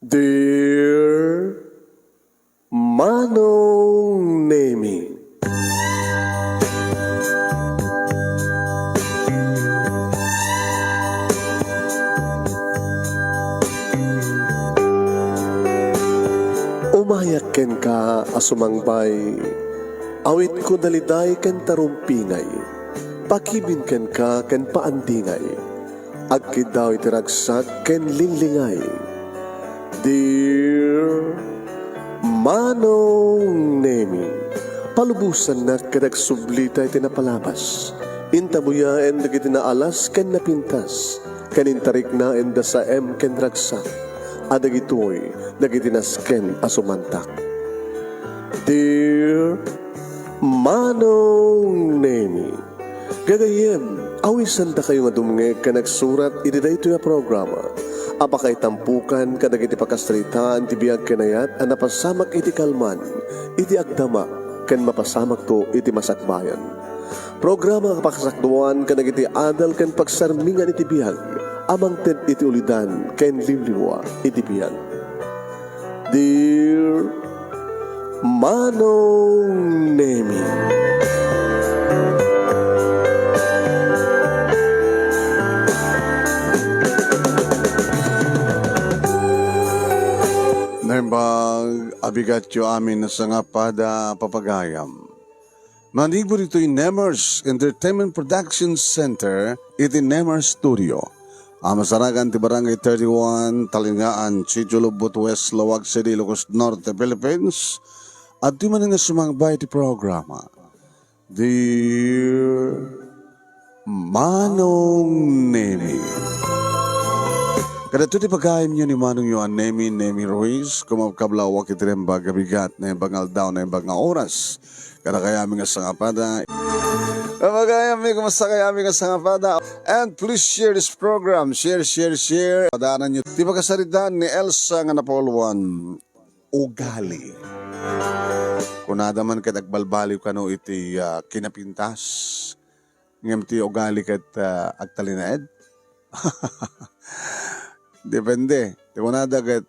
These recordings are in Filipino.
Dear Manong Nemi, umayak ken ka asumangbay, awit ko daliday ken tarumpingay, pakibin ken ka ken paandingay, agkid daw itiragsak ken linglingay. Dear Manong Nemi, palubusan na kadag sublita iti napalabas, intabuya en dagiti naalas ken napintas, kanintarik na en da sa ken ragsak, adagitoy dagiti nasken asumantak. Dear Manong Nemi, gagayem, awisan da kayo nga dumnge ka nagsurat iti dayto nga programa. Apakay tampukan kadagiti pakasritaan ti biag kenayat a napasamak iti kalman, iti agdama ken mapasamak to iti masakbayan. Programa kapakasakduan kadagiti adal ken pagsarmingan iti biag, amang ted iti ulidan ken limliwa iti biag. Dear Manong Nemi, Nembag abigat yo amin na sangapada papagayam. Manigbo rito yung Nemers Entertainment Production Center, iti Nemers Studio. Amasaragan ti Barangay 31, Talingaan, Sitio Lubot West, Lawag City, Ilocos Norte, Philippines. At di man nga sumangbay ti programa. Dear Manong Nemi, kada ito ti pagkain niyo ni Manong Yuan Nemi Ruiz, kumagkablawak itirembag gabigat na bangal daw na nga oras. Kada kaya aming asangapada. Kapagayam mi, kumusta kaya aming asangapada? And please share this program. Share. Padaanan niyo. Di pagkasaritan ni Elsa nga napoluan, ugali. Kunada man kat agbalbaliw kano iti kinapintas. Ngam ti ugali kat agtalinaed. Depende. Di mo na dagat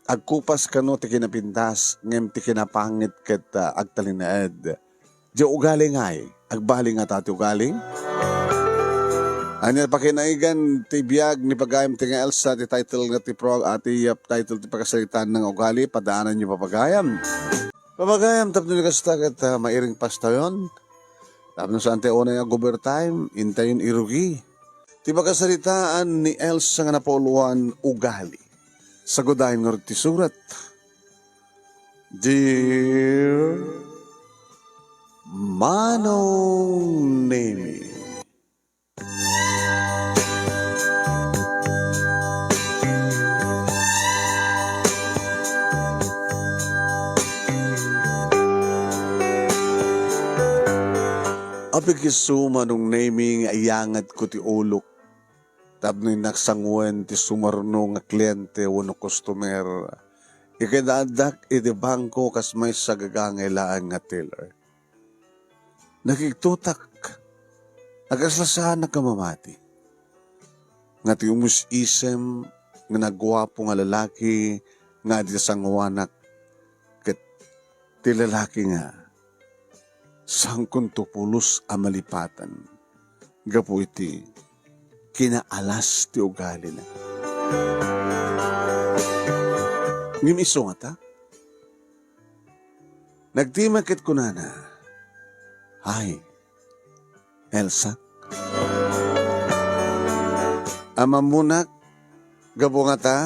agkupas ka no ti kinapintas ngem ti kinapangit ket agtalinaed. Di ugali ngay. Agbali nga tati ugali. Anya pakinaigan ti biag ni pagayam ti nga Elsa ti title nga ti title ti pagkasalitan ng ugali. Padaanan niyo papagayam. Papagayam tapno ni kasta ket mairing pasta yon. Tapno sa ante una yung overtime. Intayin irugi. Ti pagkasalitaan ni Elsa nga napoluan ugali. Sagudahin nga ti surat. Dear Manong Nemi, apikisu Manong Nemi nga iyangat ko ti ulok. Tapno naksangwen ti sumarno nga kliyente wano customer. Ikadadak iti bangko kas may sagagangailaan nga teller. Nakiktutak. Agaslasahan na kamamati. Nga ti umus-isem nga nagwapo nga lalaki nga di sangwanak. Ket ti lalaki nga sangkuntupulos amalipatan. Gapu iti kinaalas ti ugali na. Ngimiso nga ta? Nagtimakit ko na. Hi, Elsa. Amamunak, gabo nga ta,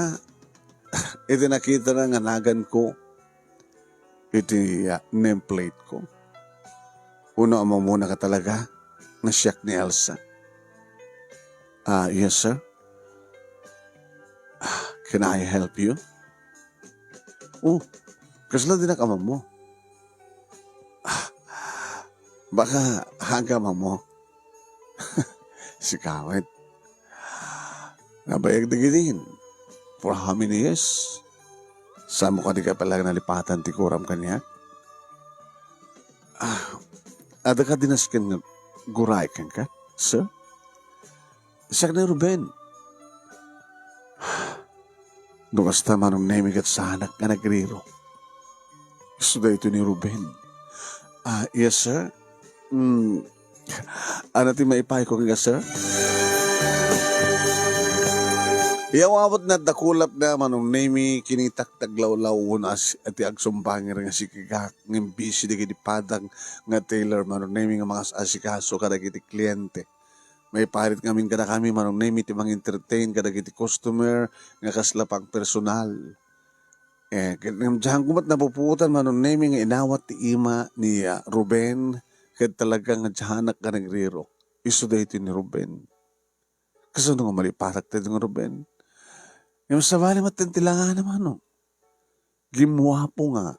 iti nakita na nga nagan ko, iti nameplate ko. Uno amamuna ka talaga, nasyak ni Elsa. Yes, sir. Can I help you? Oh, kasla din nakamam mo. Baka hagamam mo. Si Kawit. Nabayag na giniin. For how many years? Saan mo ka di ka pala nalipatan ti kuram kaniya? Ada ka dinaskin guray kan ka, sir? Siya na Ruben. Dukas ta manong namig at sa anak nga nagriro. Gusto da ito ni Ruben. Yes, sir. Ano ti maipay ko nga, sir? Iyawawat na dakulap na manong nami kinitak-taglawlaw as at agsumbangir nga si kikak ng busy di padang nga Taylor manong nami nga mga asikaso kada kiti kliyente. May parit ngamin kada kami manong nami ti mga entertain kada kiti customer nga kaslapang personal. Diyan kumat napuputan manong nami nga inawat ti ima ni Ruben kad talagang nga diyanak ka nagriro. Iso da ito ni Ruben. Kasano nga maliparak tayo ng Ruben? Yung sa bali matintilangan naman, no? Gimwapo nga.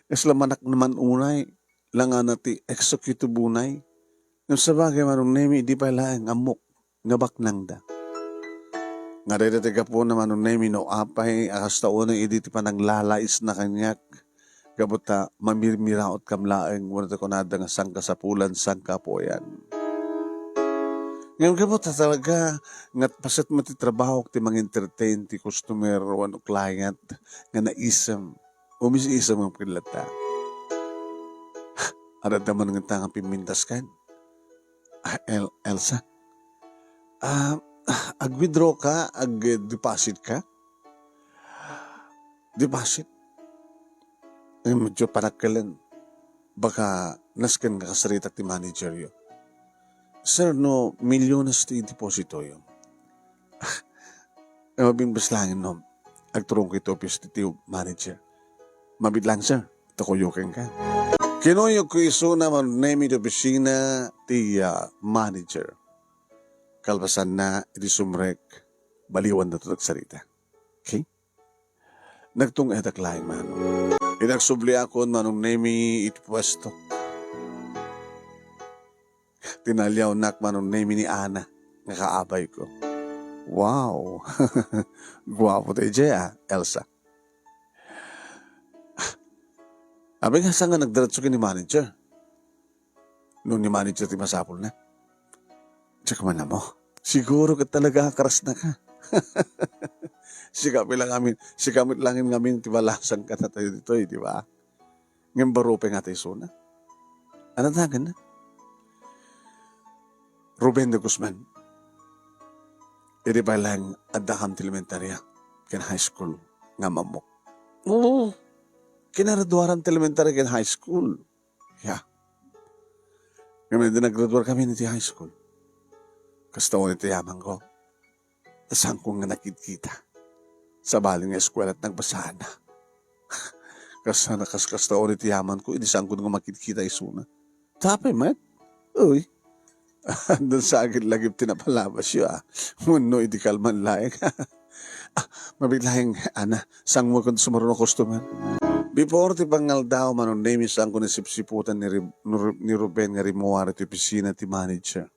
Kaslamanak naman unay, lang ti execute bunay. Yung sa bagay manong nemi, di pa lang amok, ngabak nang da. Nga dahil po naman nung nemi no apay, akas taon na iditi pa nang lalais na kanyak. Gabuta, mamirmiraot kamlaeng, wala ko nada nga sangka sa pulan, sangka po yan. Ngayon ka po talaga nga pasat matitrabaho ti mga entertain ti customer o ano client nga naisam o isam ang pilata. Arad naman nga tangang pimintas kan? Elsa? Ag-withdraw ka? Ag-deposit ka? Deposit? Ay medyo panakalan. Baka naskan ka kasaritak ti manager yun. Sir, no, milyones ti deposito yun. Mabimbas langin, no. Agturong ko ito, ti manager. Mabit lang, sir. Takuyukin ka. Kinoyo ko iso naman name ito opisina ti manager. Kalbasan na, iti sumrek, baliwan na ito sarita. Okay? Nagtung etak lain, man. Inagsubli ako manong name iti pwesto. Tinalyaw nak manong name ni Ana, nga kaabay ko. Wow! Guwapo tayo dyan, Elsa. Abay nga saan nga nagdaratso ni manager? Noong ni manager ti masapol na. Tsaka man na mo, siguro ka talaga karas na ka. Sikamit langin ngamin ti balasan ka na tayo dito, di ba? Ngayon barupe nga tayo suna. Ano tagan na? Ruben de Guzman. Iti pa lang adakam ti elementarya ken high school nga mamok. Oo. Kinaraduaran ti elementarya ken high school. Yeah. Ngayon din naggraduar kami ni high school. Kastawan iti yaman ko. Tasang ko nga nakikita. Sa baling nga eskwela at nagbasahan na. Kasana kastawan iti yaman ko. Idisang ko nga makikita isuna. Tapay man. Uy. Doon sa agad lagip tinapalabas yun, Muno, iti kalman laeng. Mabiglaeng, Ana, sang mo kung sumarunong customer. Before ti pangal daw, manong name sang ko nasipsiputan ni Ruben nga rimuwar iti opisina ti manager.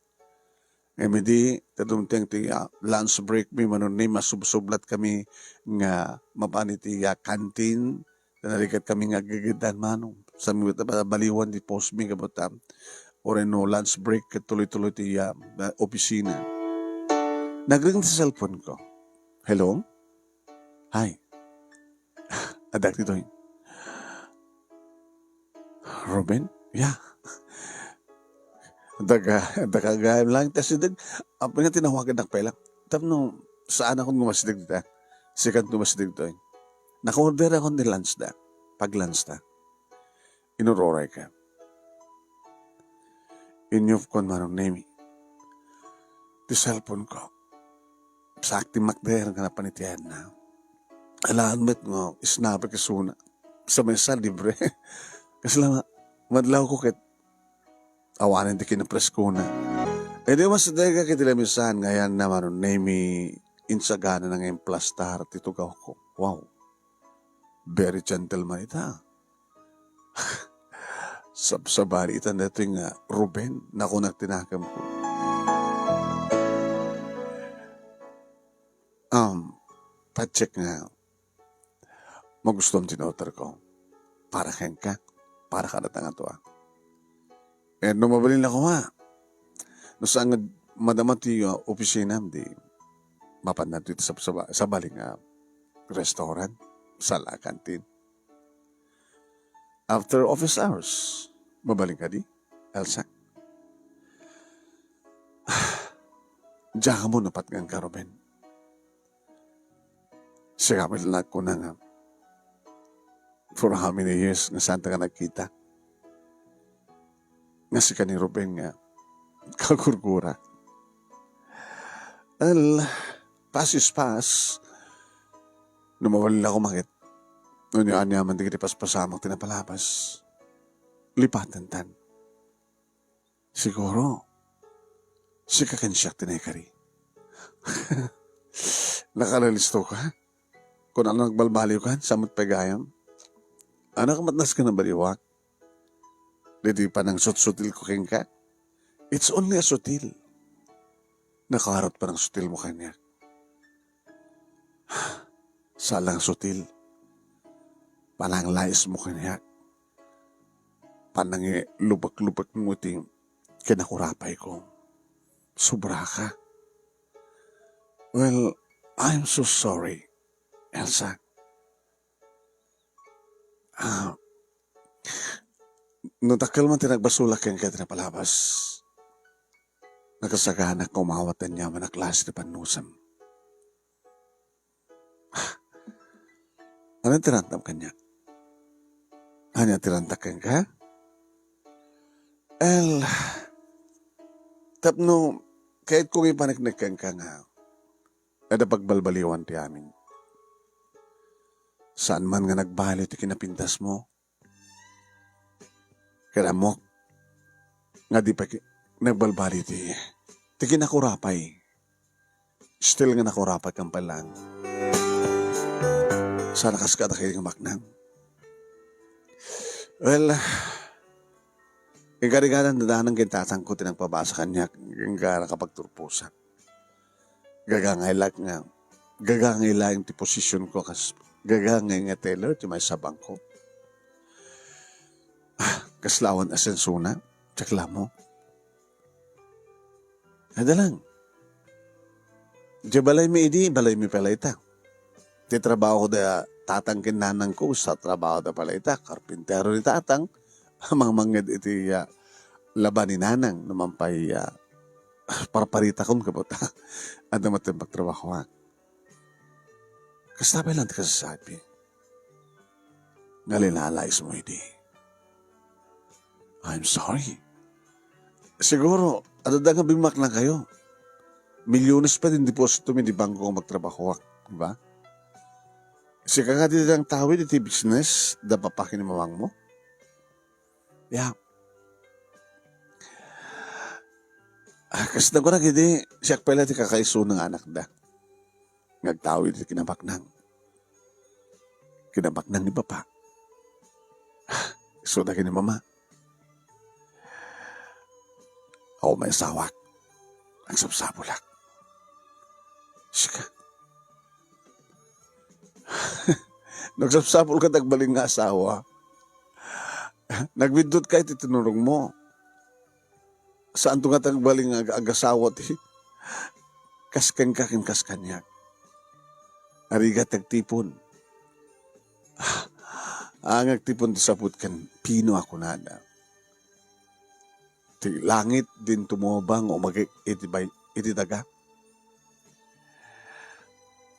Di, tadumteng ti lunch break mi, manong name, masubsublat kami nga mapani ti kantin, narikat kami nga gagidan manong. Sa baliwan di post mi kabatam. O no lunch break tuloy-tuloy ti opisina. Nagring sa cellphone ko. Hello? Hi. Adak dito. Ruben? Yeah. Dagagayam lang. Tapos apa nga tinawagan ng pela. Tapos saan akong gumasidig dito? Sikat gumasidig dito. Naka-order ako ni lunch da. Pag lunch da. Inuroray ka. Inyuf kon manong nemi. Di cellphone ko. Sakti makder nga napanitihan na. Alamit mo, isnabi ka suna. Sa mesa, libre. Kasi lang, madlaw ko kit awanan di kinapres ko na. E di mas daga kitilamisan ngayon na manong nemi insagana ng emplastar titugaw ko. Wow. Very gentleman ita. Sa bari itan na ito yung Ruben na kung nagtinakam ko. Pa-check nga. Magustom tinotar ko. Para kang ka. Para ka natanga to numabalin ako No saan nga madamat yung opisina, di mapan na dito sa baling restaurant, sala kantin. After office hours, mabaling ka di, Elsa? Diyan ka mo napatngan ka, Ruben. Siya kami lang ko na nga. For how many years nga saan ka nagkita? Nga si ka ni Ruben nga, kagurgura. Well, pass is pass. Numawali ako makit. Noon yung anyaman di kiti paspasamang tinapalabas. Lipatan tan. Siguro, si kakansiyak tinekari. Nakalalisto ka? Kung ano nagbalbaliw ka, samot pagayam. Anak matnas ka na baliwak. Dito pa ng sut-sutil ko king ka. It's only a sutil. Nakaharot pa ng sutil mo kanya. Salang sutil. Panang lais mo kanya. Panang lubak-lubak mo ting kinakurapay ko. Sobra ka. Well, I'm so sorry, Elsa. Nung takal man tinagbasulak yan kaya tinapalabas. Nakasagana kumawatan niya man na klase na panusam. Anong tirantam kanya? Hanya tirantakan ka? Tapno, kahit kung ipanagnagan ka nga, ada pagbalbaliwan ti amin. Saan man nga nagbali ti kinapintas mo? Kaya mo, nga di pa nagbalbali ti kinakurapay. Still nga nakurapay kang palang. Sana kaskada kayo ng maknang. Well, yung kariganan na dahanang kintatang ko tinagpabasa kanya, yung gara kapag turpusan. Gagangay lang ti posisyon ko, gagangay nga teller, ti may sabang ko. Kaslawan asensuna, tsakla mo. Ada lang. Di balay mi idi, balay mi palayta. Ti trabaho da tatangkin nanang ko sa trabaho da palayta. Karpintero ni tatang, mangmangad iti laban ni nanang naman pa'y parparita kong kabuta. Ada matembak trabaho ha. Kastabay lang ti kasasabi. Ngalinalais mo idi. I'm sorry. Siguro, ano da nga bimak lang kayo. Milyones pa din deposito mi di bangko kong magtrabaho. Diba? Si kakati ng tawid iti business, da papakin ni mamang mo. Yeah. Kasi na ko na gini, siya pala ti kakaiso ng anak da. Nagtawid iti kinabaknang. Kinabaknang ni papa. So na kini mama. Ako may sawak. Nagsapsapulak. Sika. Nagsapsapul ka tagbaling nga asawa. Nagbindot ka iti tinurong mo. Saan to nga tagbaling agasawa ti? Kaskan ka kin kaskanyak. Ariga tagtipon. Ang agtipon ti saput kan pino ako nada. Ti langit din tumubang o iti daga.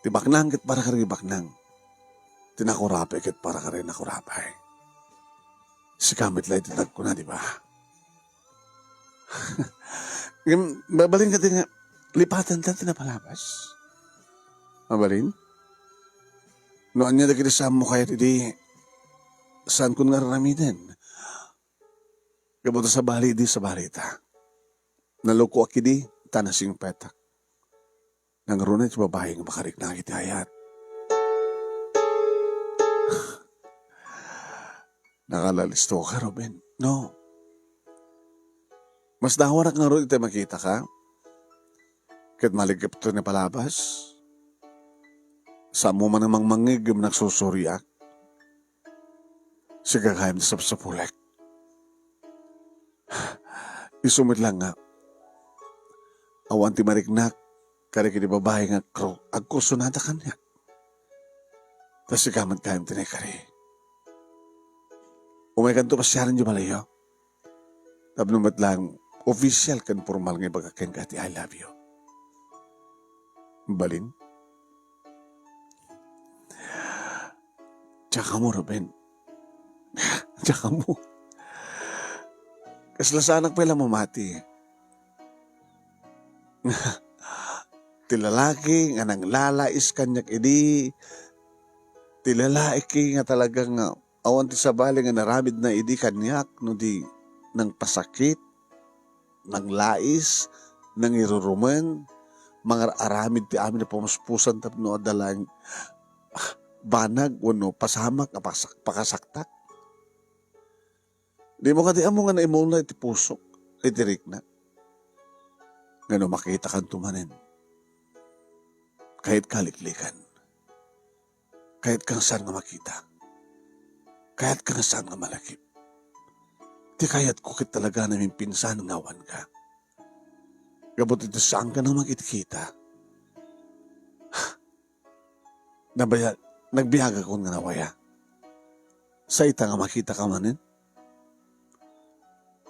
Ti baknang ket para kari baknang. Tinakurapay ket para kari nakurapay. Si kamit lang ititag ko na, di ba? Babalin ka din nga, lipatan ka tinapalabas. Mabalin? Noon niya dagiti sa mo kaya di saan ko nga raramidan. Kabuto sa bali di sa balita. Naluko akidi, tanasing petak. Nangarunay sa babae nga makarik na iti hayat. Nakalalisto ka, Ruben. No. Mas dawarak nga rin ito makita ka. Kahit maligap ito na palabas. Sa mo man namang mangigim nagsusuriak. Sigagayam na sapsapulek. Isumit lang nga. Awan ti mariknak. Kari kini babae nga agkursunada kanya. Tas ikamat kayong tinekari. Umaykan to pasyaran yung malayo. Tabnumat lang, official kan formal nga bagakan ka ti I love you. Balin? Tsaka mo, Ruben. Tsaka mo. Kaslasanak pala mamati. Tilalaki nga nang lalais kanyak idi. Tilalaki nga talagang awan ti sabali nga naramid na idi kanyak no di nang pasakit, nang lais, nang iruruman, mga aramid ti amin na pumuspusan tapno adalang banag wano pasamak na pakasaktak. Di mo kati amo nga na imula iti pusok, iti rikna. Ngano makita kan tumanin. Kahit kaliklikan. Kahit kang saan nga makita. Kahit kang saan nga malakip. Di kaya't kukit talaga namin pinsan ng awan ka. Gabot ito saan ka nang makikita. Nagbiyaga ko nga nawaya. Sa ita nga makita ka manin.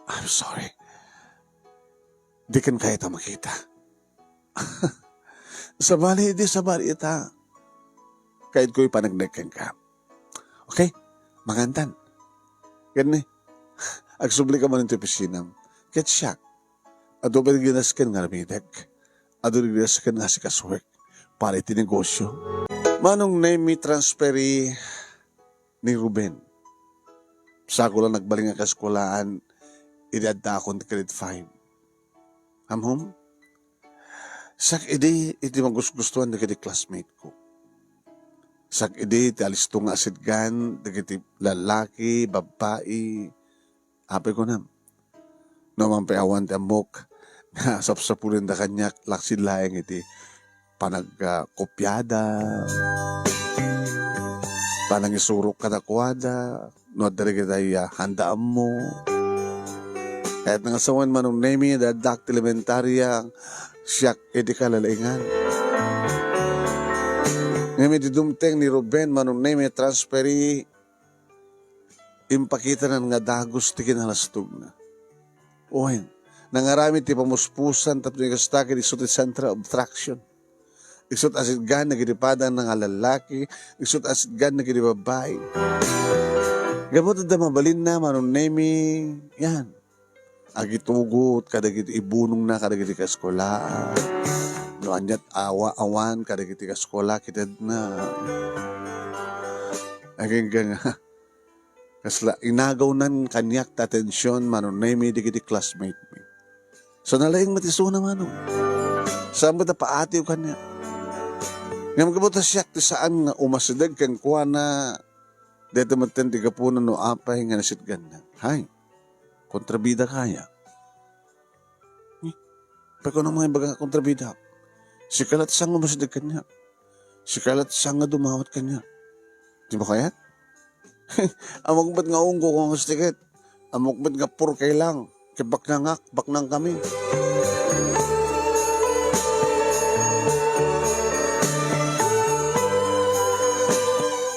I'm sorry. Di kan kaya ta makita. Sabali ita. Kahit ko'y panagnagkan ka. Okay? Magantan. Ganun eh. Agsubli ka man ito pisinam. Kahit siya. Ado ba ginaskan nga ramidag? Ado ginaskan nga si kaswork. Para iti negosyo. Manong name transferi ni Ruben. Sa ko lang nagbaling ang kaskolaan. Idadda akong grade 5. Hamhom? Sak iti magusgustuhan na kiti classmate ko. Sak iti alisto nga asidgan, kiti lalaki, babae, apay ko nam. No mampayawan ti amok, na sapsapurin da kanyak, laksin laeng iti panagkopyada, panangisurok kadakwada, no dari kitay handaan mo. Kahit nangasawan manong nemi, dadak elementarya, siyak iti kalalaingan. Ngayon iti dumteng ni Ruben, manong nemi, transferi, impakita na nga dagos ti kinalastog na. Uwain, nangarami ti pamuspusan tapos yung kastakin isot ti center of attraction. Isot asid gan na ginipadan ng lalaki, isot asid gan na ginibabay. Gamot na mabalin na, manong nemi, yan. Agitugot, kadagiti ibunong na, kadagiti kaskola. No, anyat awa-awan, kadagiti kaskola, kitad na. Aging nga, kasla, inagaw nan kanyak ta atensyon, manon na may digiti classmate mi. So nalaing matiso na manong. Saan ba na paatiw kanya? Ngayon kabuta siyak, ti saan nga umasidag kang kuha na, dito matin tiga po na no apay nga nasitgan na. Hay. Kontrabida kaya. Pagko na mga baga kontrabida. Si kalat sang umasidag kanya. Si kalat sang nga dumawat kanya. Di ba kaya? Amok ba't nga unggo kong kastikit? Amok ba't nga purkay lang? Kibak na ngak, bak nang kami.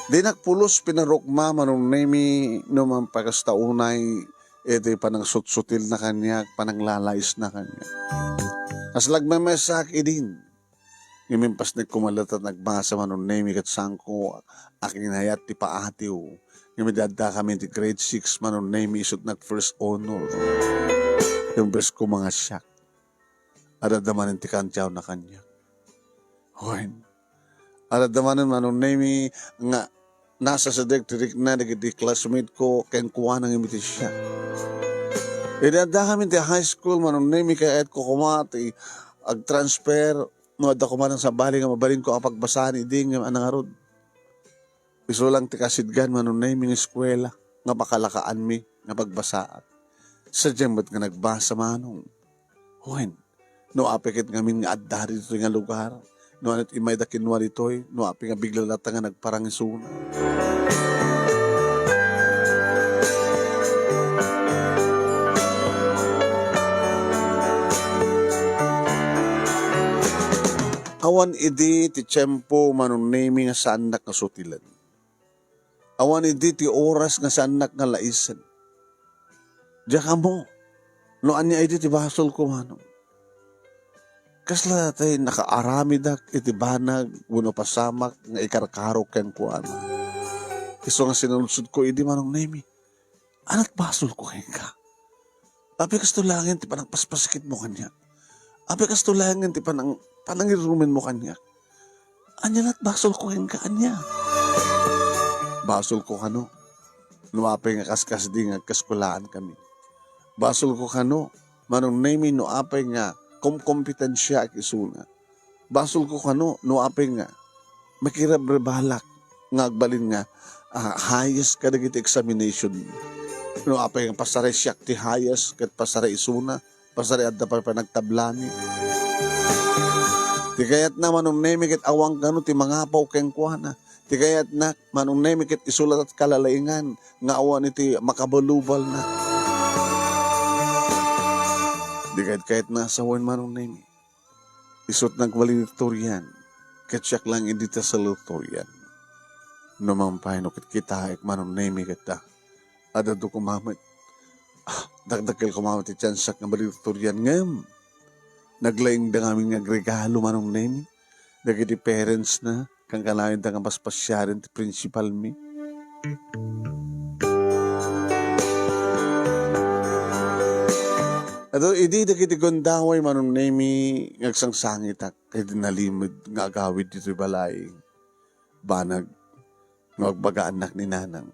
Di nakpulos pinarukma manong nemi naman pagkastaunay ito panang sutsutil na kanya, panang lalais na kanya. As lagmamesak idin. Imimpas nagkumalat at nagbasa manong nemi kat sangko aking hayat ti paatiw. Ngimidada kami ti grade 6 manong nemi isot nag first honor. Yung best ko mga siyak. Aradamanin ti kantyaw na kanya. Hoy. Aradamanin manong nemi nga nasa sa degtirik na nagiti classmate ko kaya kuha ng imiti siya. Idada kami ti high school manong nemi kaya ko kumati ag-transfer no adda ko man sa bali nga mabalin ko ang pagbasahan iding nga anangarod. Iso lang ti kasidgan manong nemi ng eskwela nga makalakaan mi nga pagbasaan. Sa jembat nga nagbasa manong. Hoy, no apikit ngamin nga adda dito nga lugar. No anit imay da kinwa ditoy, no api nga bigla lata nga nagparangisuna. Awan idi ti tiyempo manong nemi nga saan nakasutilan. Awan iti ti oras nga sa anak nga laisan. Diya ka mo. No anya iti ti basol ko manong. Kasla tay nakaaramidak iti banag wano pasamak nga ikarkaro ken ko ano. Iso nga sinaludsod ko idi manong nemi. Anak basol ko ken ka. Api kas tulangin ti panang paspaskit mo kanya. Api kas tulangin ti panangirumen mo kanya. Anya nat basol ko ken ka anya. Basol ko kano. Nuapay nga kaskas di nga kaskulaan kami. Basol ko kano. Manong nemi nuapay nga kompetensya ak isuna. Basol ko kano. Nuapay nga makirabrabalak nga agbalin nga highest kadagiti examination. Nuapay nga pasaray siyak ti highest kat pasaray isuna. Pasaray adda pa nagtablani. Ti kayat na manong nemi ket awang kano ti mga paw keng kuana. Ti kayat na manong nemi ket isulat at kalalaingan nga awan iti makabalubal na. Di kayat na sawan manong nemi. Isot nagvaledictorian ket siyak lang idita sa lutorian. Numampay no ket kita ek manong nemi ket ta. Ada do kumamit. Dagdagkel kumamit ti tiyansak nga valedictorian ngem. Naglaing da ngamin nga regalo manong nemi. Dagiti parents na kang kalain da nga paspasyarin ti principal mi. Ato idi dagiti gondaway manong nemi ngagsangsangitak kay dinalimod nga agawid dito balay. Banag nga agbaga anak ni nanang.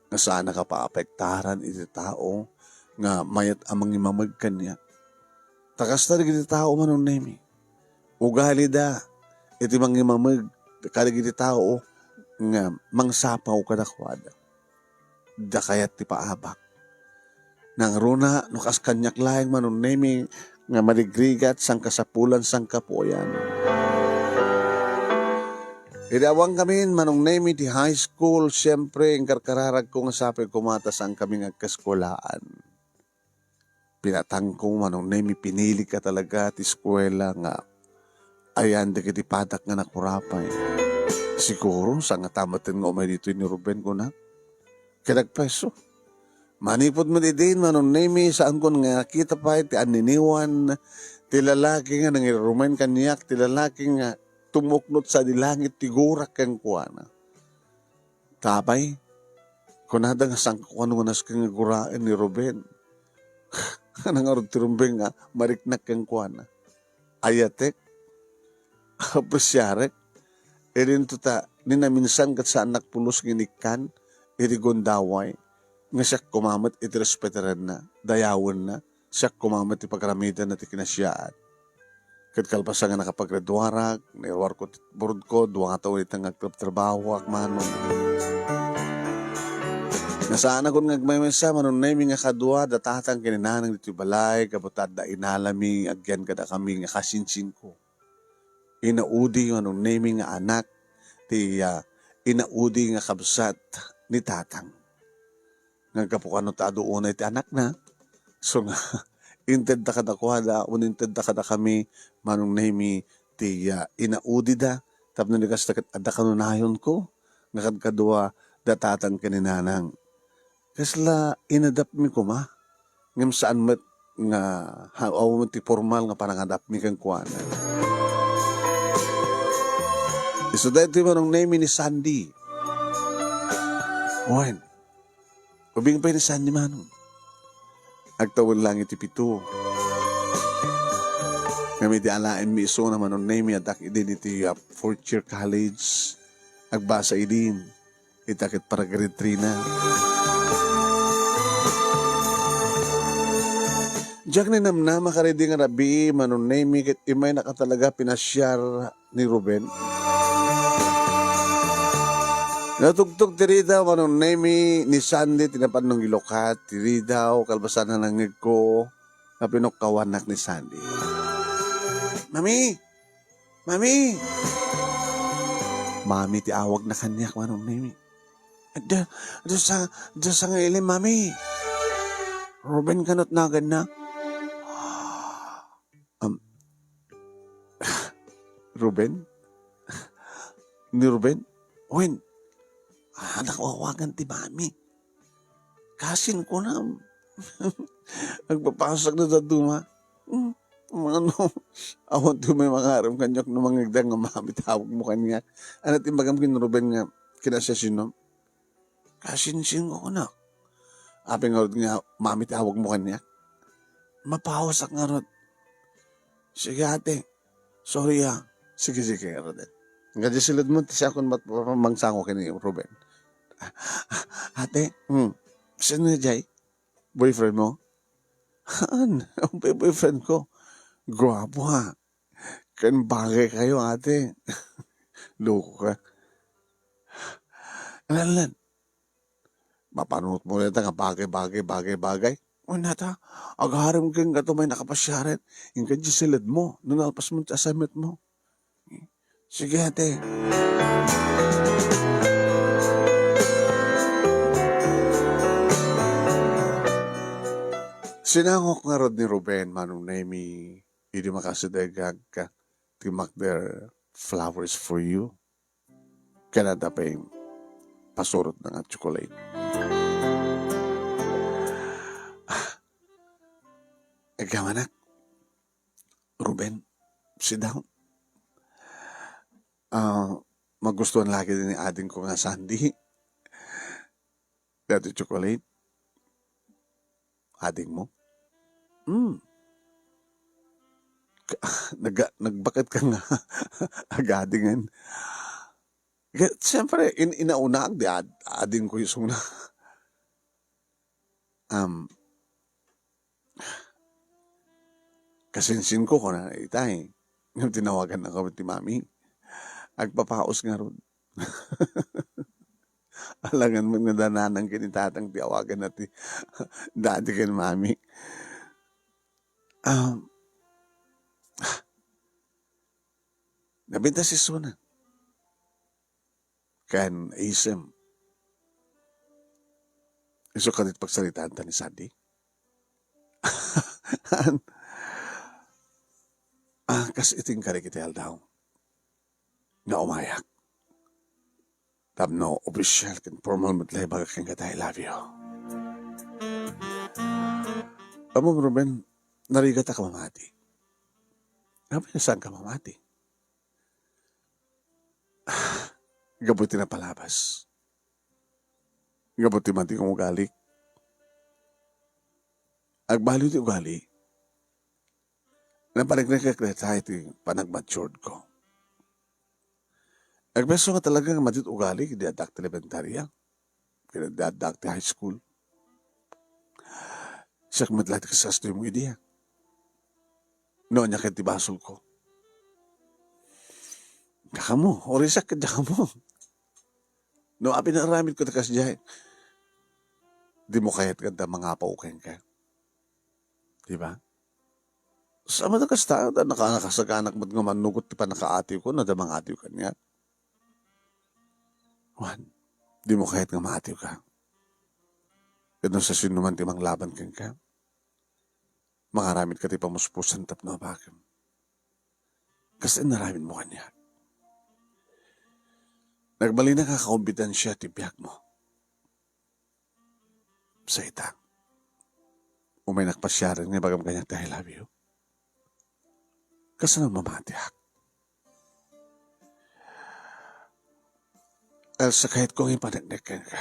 Nga saan nakapaapektaran iti tao nga mayat amang imamag kanya. Takas na iti tao manong nemi. Ugali da iti mangimamag kaligiti tao nga mangsapaw kadakwada. Da kayat ti paabak. Nang runa no kas kanyak laeng manong nemi nga maligrigat sang kasapulan sang kapuyan. Idawang kami manong nemi ti high school, siyempre ang karkararag ko nga sapay kumatas ang kami nga kaskolaan. Pinatangkong manong nemi pinili ka talaga ti eskwela nga ayan di kiti patak nga nakurapay. Siguro sa nga tamatin nga umay dito ni Ruben ko na. Kinagpeso. Manipod mo din manong nemi saan ko nga kita pa ti aniniwan ti lalaki nga nangirumen kanyak ti lalaki nga tumuknot sa dilangit ti gurak kang kuana. Tapay, kunada nga sang kuanunas kang guraan ni Ruben. Nangarod ti Ruben nga mariknak kang kuana. Ayatek, apasyarek, irin to ta, ninaminsan kat sa anak pulos nginikan, iri gondaway, nga siya kumamat iti respetaran na, dayawan na, siya kumamat iti pagramidan na ti kinasyaan. Kat kalpasan nga nakapaggraduarag, naiwar ko burod ko, duwa nga taon itang nagtrabaho ak manon. Nasaan ako ngagmaymaysa, manon na nga kadua, datatang kininanang dito balay, kabutad da inalami, agyan kada kami nga kasinsin ko. Inaudi manon naming nga anak, ti inaudi nga kabsat ni tatang. Nagkapukano ta doon iti anak na, so nga, inted da kada kuhada, uninted da kada kami, manong nemi, ti inaudi da, tapno ni kastakit adda kanunayon ko, nga kadkadua, datatang kininanang. Kasla inadap mi ko ma. Ngam saan mat nga aw mo ti formal nga parang adap mi kang kuana. Iso dahil ti manong name ni Sandy. Owen. Ubing pa ni Sandy manong. Agtawin lang iti pito. Kami ti alain mi iso na manong name adak idin iti fourth year college. Agbasa idin. Itakit para grade 3 na. Diyak ni namnama ka rin nga rabi, manong name, imay nakatalaga pinasyar ni Ruben. Natugtog tiri daw, manong name, ni Sandy, tinapan ng ilokat, tiri daw, kalbasan na langig ko, na pinokkawanak ni Sandy. Mami! Mami! Mami, ti awag na kanyak, manong name. Do sa ngayon, mami. Ruben kanot na agad na. Ruben? Ni Ruben? Owen, Nakawawagan ti mami. Kasin ko na. Nagpapasok na sa duma. Ano, awan to may mga aram kanyak no mga igdang nga mami tawag mo kanya. Ano timbagam kinruben nga kinasasinom. Kasinsin ko na. Api nga rod nga mami tawag mo kanya. Mapawasak nga rod. Sige ate. Sorry ah. Sige rod. Nga di silad mo siya kung mangsango kini Ruben. Ate, sino na jay? Boyfriend mo? Haan, ang boyfriend ko. Gwapo ha. Kan bagay kayo ate. Loko ka. Alan, mapanot mo nita nga bagay. O nata, agharam kang gato may nakapasyaret. Yung ka silad mo, nung nalpas mo sa assignment mo. Sige ate. Sinangok nga rod ni Ruben, manong Nemi, hindi makasidagag ka, timak their flowers for you. Kanada pa yung pasurot ng at chocolate. Agamanak, Ruben, sit down. Magustuhan lagi din ni ading ko nga Sandy. Dati chocolate. Ading mo? Nagbakit ka nga agadingan. Siyempre, inauna di ading ko yung na. Kasinsin ko na itay. Yung tinawagan na kami ti mami. Agpapaos nga ron. Alangan mo nga dananang kinitatang tiawagan natin. Dati kan mami. Nabinta si Suna. Kan isem. Iso ka dit pagsalitaan ta ni Sandy. Kas iting karikitel daw. Na umayak. Tapno official kan formal matlay baga kang kata I love you. Amo Ruben, narigata ka mamati. Ngayon saan ka mamati? Gabuti na palabas. Gabuti mati kong ugali. Agbaliw ti ugali. Napanig-nakakretay ti panag-matured ko. Agbeso nga talaga nga matit ugali, hindi adak elementarya, hindi adak high school. Siya kumatlat ka sa asto yung ideya. Noon niya kaya tibasol ko. Kaka mo, orisak ka daka mo. No, apinaramit ko na kasi dyan. Di mo kaya't ganda mga paukin ka. Diba? Sama na kasta, nakasaganak mo't nga manugot ti pa nakaatiw ko, nadamang atiw ka niya. Juan, di mo kahit nga maatiw ka. Ganun sa sinuman ti mang laban kang ka. Mangaramit ka ti pamuspusan tap na bakam. Kasi naramin mo kanya. Nagbali na kakaumbitan siya ti biyak mo. Sa itang. Umay nakpasyaran nga bagam kanya ti I love you. Kasi nang mamatiak. Elsa, kahit kong ipanagnagan ka,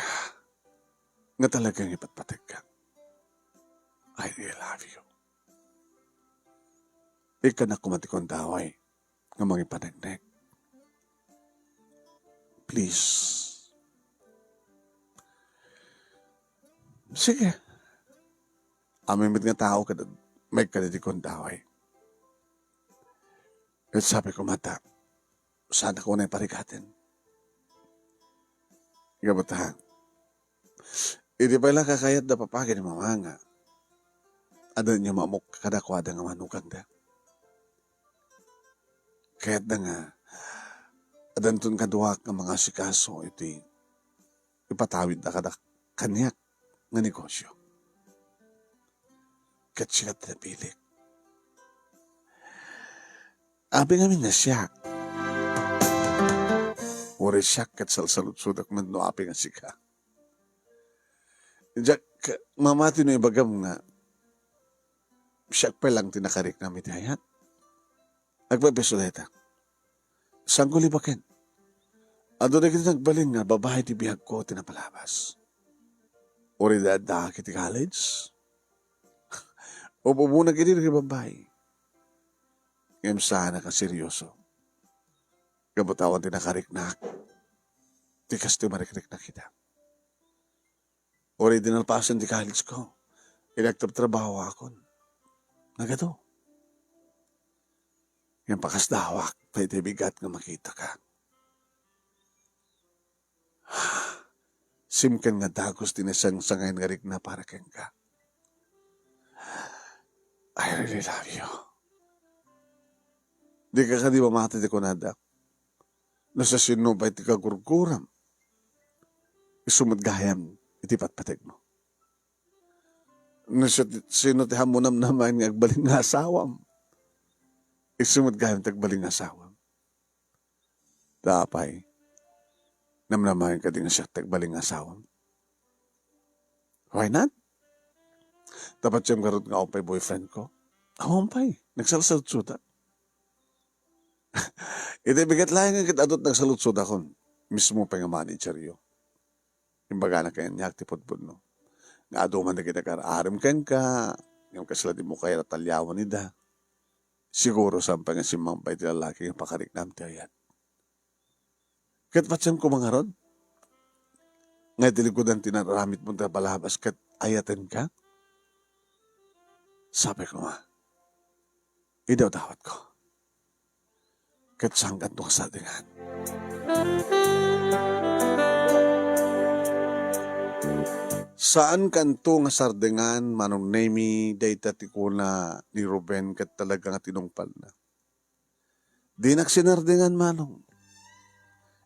nga talagang ipatpatag ka, I really love you. Ika na kumatikong daway, nga mga ipanagnak. Please. Sige. Amimit nga tao ka, may kanitikong daway. At sabi ko, mata, sana ko na iparigatin. Gabatahan. Hindi pa lang kakayat na papagin ni mamanga. Adan niya mamuk kadakwada nga manukang da. Kaya't na nga, adan tun kaduwak ng mga sikaso, iti ipatawid na kada kanyak nga negosyo. Kat siya napilik. Abi ngamin na siya. Uri siya kat salsalut-sudak man no api nga sika. Diyak, mamati no ibagam nga, siya pa lang tinakarik na mitihayat. Agpapesuleta. Saan ko libakin? Ado na kita nagbalin nga, babae ti bihag ko tinapalabas. Uri da kiti college. O bubunag kiti na babae. Ngayon sana ka seryoso. Kabutawan tinakarik na. Tikas ti marikrik na kita. Uri dinalpasan ti college ko. Trabaho ako. Nagato. Yung pakasdawak, pwede bigat nga makita ka. Simken nga dagos tinasang sangayin nga rik na para keng ka. I really love you. Di ka di mamati di ko nadak. Nasa sino ba iti kagurguram? Isumad gayam, iti patpatig mo. Nasa sino ti hamunam naman nga agbaling nga asawam. Isumad gayam tagbaling nga asawam. Tapay, namnamayan ka din siya tagbaling nga asawam. Why not? Dapat siyang karot nga opay boyfriend ko. Awampay, nagsalut-suda. Ito bigat lang nga kitadot nagsalut-suda kon. Mismo pa nga manager yo. Imbaga na kayo niyak tipod-pod no. Nga aduman na kita kararim ken ka. Yung kasala di mo kayo natalyawan nida. Siguro sampai nga si Mampay ti lalaki yung pakarik nam ti ayat. Kat patsam ko mga rod? Nga tilikodan tinaramit mo ta palabas kat ayaten ka? Sabi ko nga, idaw tawad ko. Kat sanggat nung kasadingan. Saan kanto nga sardingan manong nemi dayta ti kuna ni Ruben kat talaga nga tinungpal na. Di nagsinardingan manong.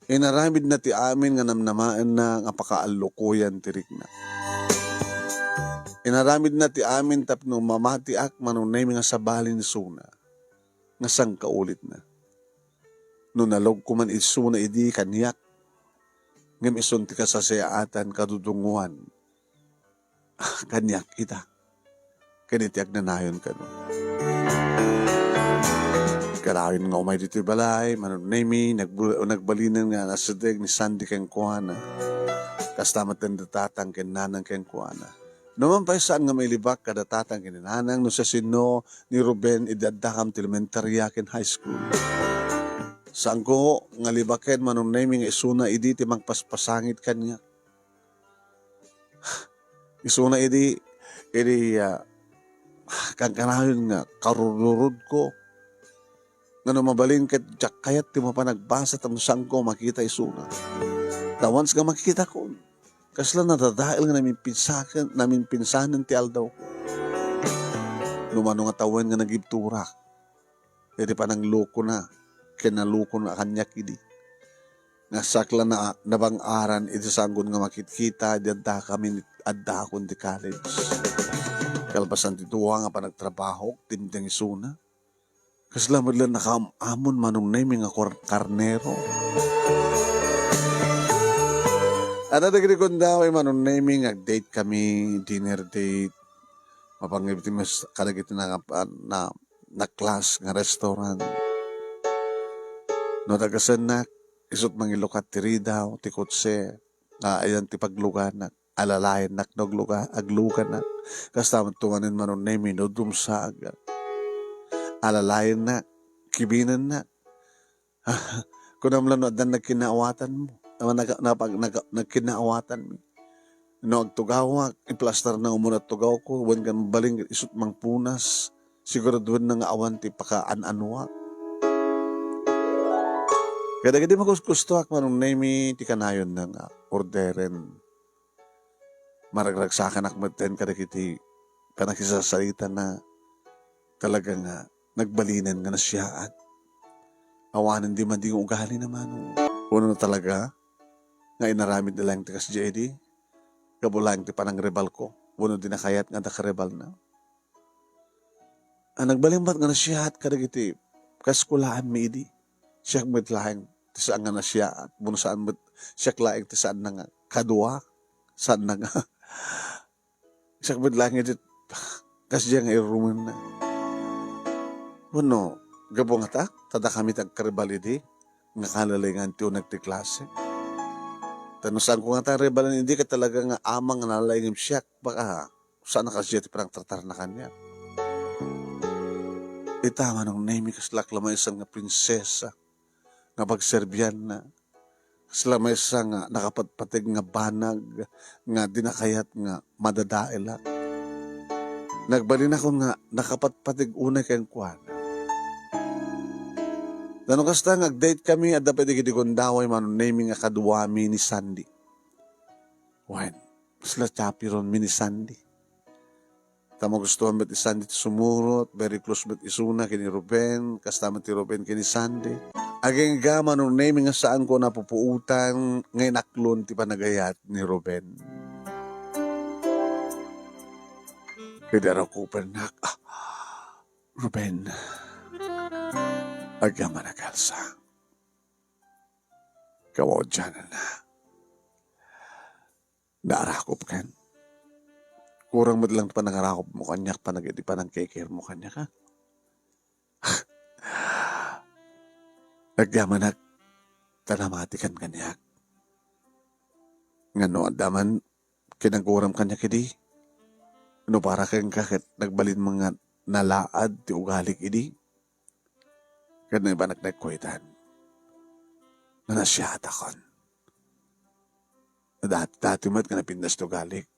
Inaramid na ti amin nga namnamaan na nga pakaalukuyan tirik na. Inaramid na ti amin tapno mamati ak manong nemi nga sabalin suna. Nga sang kaulit na. No nalog ko man isuna idi kanyak. Ngam ison ti kasasayaatan kadudunguan. Kanyak ita. Kanitiag na nayon ka no. Kalawin nga umay dito balay, manong nemi, nagbalinan nga nasadeg ni Sandy keng kuana. Kastamat ng datatang ken nanang keng kuana. Naman pa saan nga may libak kada tatang ken nanang no sa sino ni Ruben idadakam ti elementarya ken high school. Saan ko nga libaken manong nemi nga isuna idi ti magpaspasangit kanya. Isuna idi kangkanayon nga karururod ko. Nga mabalin kat kayat ti mo pa nagbasa tam saan ko makita isuna. Once nga makikita ko. Kasla nadadail nga namin pinsanan ti aldaw ko. Lumano nga tawan nga nagibturak. Pwede pa nang loko na. Kinaluko na kanyak idi. Nga sakla na nabang aran iti sanggon nga makikita adda kami adda akong di college. Kalpasan ti tuwa nga pa nagtrabaho timteng isuna. Kasla madlan nakaamon manong nemi nga karnero. Ano na kinikon daw ay manong nemi nga date kami, dinner date. Mapangibiti mas kadagiti na class nga restaurant. No tagasan na, isot mangilukat tiri daw, ti kutse, ayan ti pagluganak, alalayan nak agluganak. Kastaman tumanin manong nemi, no dumsag. Alalayan na, kibinan na. Kung namlan no, adan nagkinaawatan mo. Nagkinaawatan mo. No, agtugaw iplastar na umunat tugaw ko, wan kan baling isut mang punas, siguraduhan na nga awan ti paka-an-anwa. Kada di magustuak manong nemi ti kanayon ng orderen. Maragragsakan akmaten kada kiti panakisasalita na talaga nga nagbalinan nga nasyaan. Awanan di man di ugali naman. Uno na talaga, nga inaramid na lang ti kas JD, kabulang ti panang rebal ko, uno din nakayat nga nakarebal na. Nagbalimbat nga nasyat kadag iti, kas kulaan mi idi, siya mitlaeng ti saan nga na siya, at muna saan ba't siya klaing ti saan na nga, kadwa, saan na nga. Siya ba't lang edit, kasi diya nga iruman na. Wano, gabo nga ta, tada kami tagkaribalidi, nga kalalingan ti unag ti klase. Tanusan ko nga ta rebalan, hindi ka talaga nga amang nalayangim siya, baka saan na kasi ti parang tratar na kanya. Itama ng name kaslak lamay isang nga prinsesa, nga pagserbiyan na, sila may isa nga nakapatpatig nga banag, nga dinakayat nga madadaela. Nagbalin ako nga nakapatpatig unay kayong kuwan. Dano kasta nag-date kami at dapat ikidikondaway man naming nga kaduwami ni Sandy. Wan, sila chapiron mi ni Sandy. Tama gustuhan ba't ni Sandy sumurot, very close ba't isuna kini Ruben, kastama ti Ruben kini Sandy. Aging gama nung naming nga saan ko napupuutan, ngay naklon ti panagayat ni Ruben. Kaya raw ko panak, Ruben, agama na kalsa. Kawaw dyan na. Naarakop kan. Kurang mo lang pa nangarakop mo kanyak, panagadi pa ng kekir mo kanyak ha. Agama na tanamatikan kanyak. Nga no, daman, kinangkuram kanyak idi. Ano para kang kakit nagbalin mga nalaad ti ugalik idi. Kaya ba nagkwetan? Na nasyata kon. Dati mat ka napindas ti ugalik.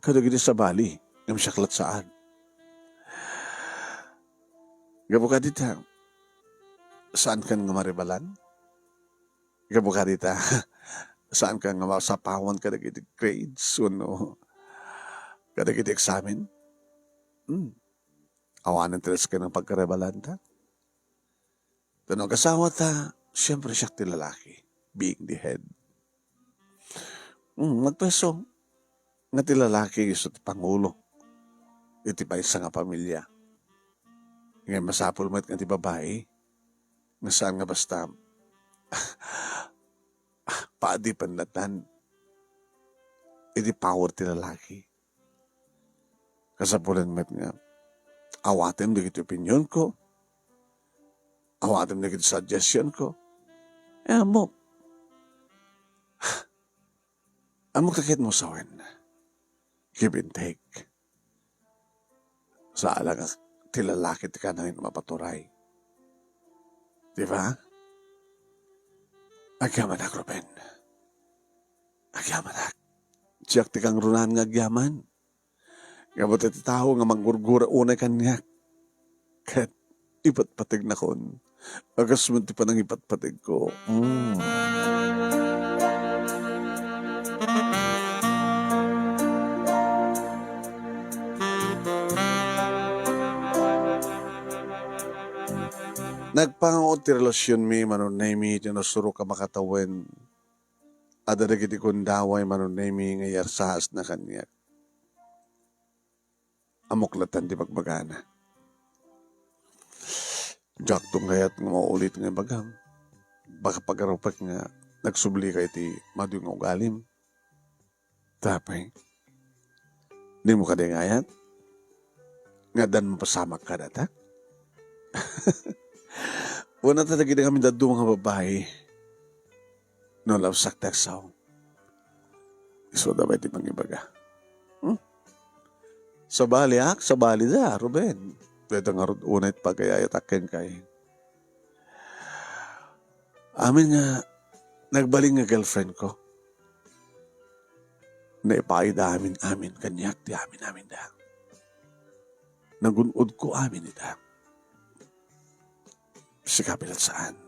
Kadagiti sa bali, ng syaklat saan. Gabo ka dita, saan ka nga maribalan? Gabo ka dita, saan ka nga masapawan kadagiti grades, no? Kadagiti examen? Awanan tilas ka ng pagkarebalan ta? Tanong kasawa ta, siyempre siya ti lalaki, being the head. Magpeso, nga ti lalaki gusto ti Pangulo, iti pa isa nga pamilya. Ngayon masapul mo nga ti babae, nga saan nga basta, paadi pandatan, iti power ti lalaki. Kasapulan mo nga, awatin di kiti opinion ko, awatin di kiti suggestion ko, amok kakit mo sawen. Give and take. Sa alang tilalakit ka na rin mapaturay. Di ba? Agyaman ak, Ruben. Agyaman ak. Siyak ti kang runan nga agyaman. Gabot iti tao nga manggurgura unay kanyak. Kat ipatpatig na kon. Agas mo ti panang ipatpatig ko. Nagpangaot ti relasyon mi manunay mi tinusuro ka makatawen. Ada kiti kundaway manunay mi ngayar sahas na kanyak. Amuklatan di pagbagana. Jak tong kayat nga maulit nga bagam. Baka pagarapak nga nagsubli ka iti madu nga ugalim. Tapay. Di mo ka di ngayat? Nga dan mo pasamak ka data? Una talaga na kami dadu mga babae. No love saktaksaw. Iso da ba iti pangibaga? Sabali sabali da, Ruben. Pwede nga unay pagayayat akin kay. Amin nga, nagbaling nga girlfriend ko. Naipakita amin kanyak di amin da. Nagunod ko amin ita. Si kapilat saan.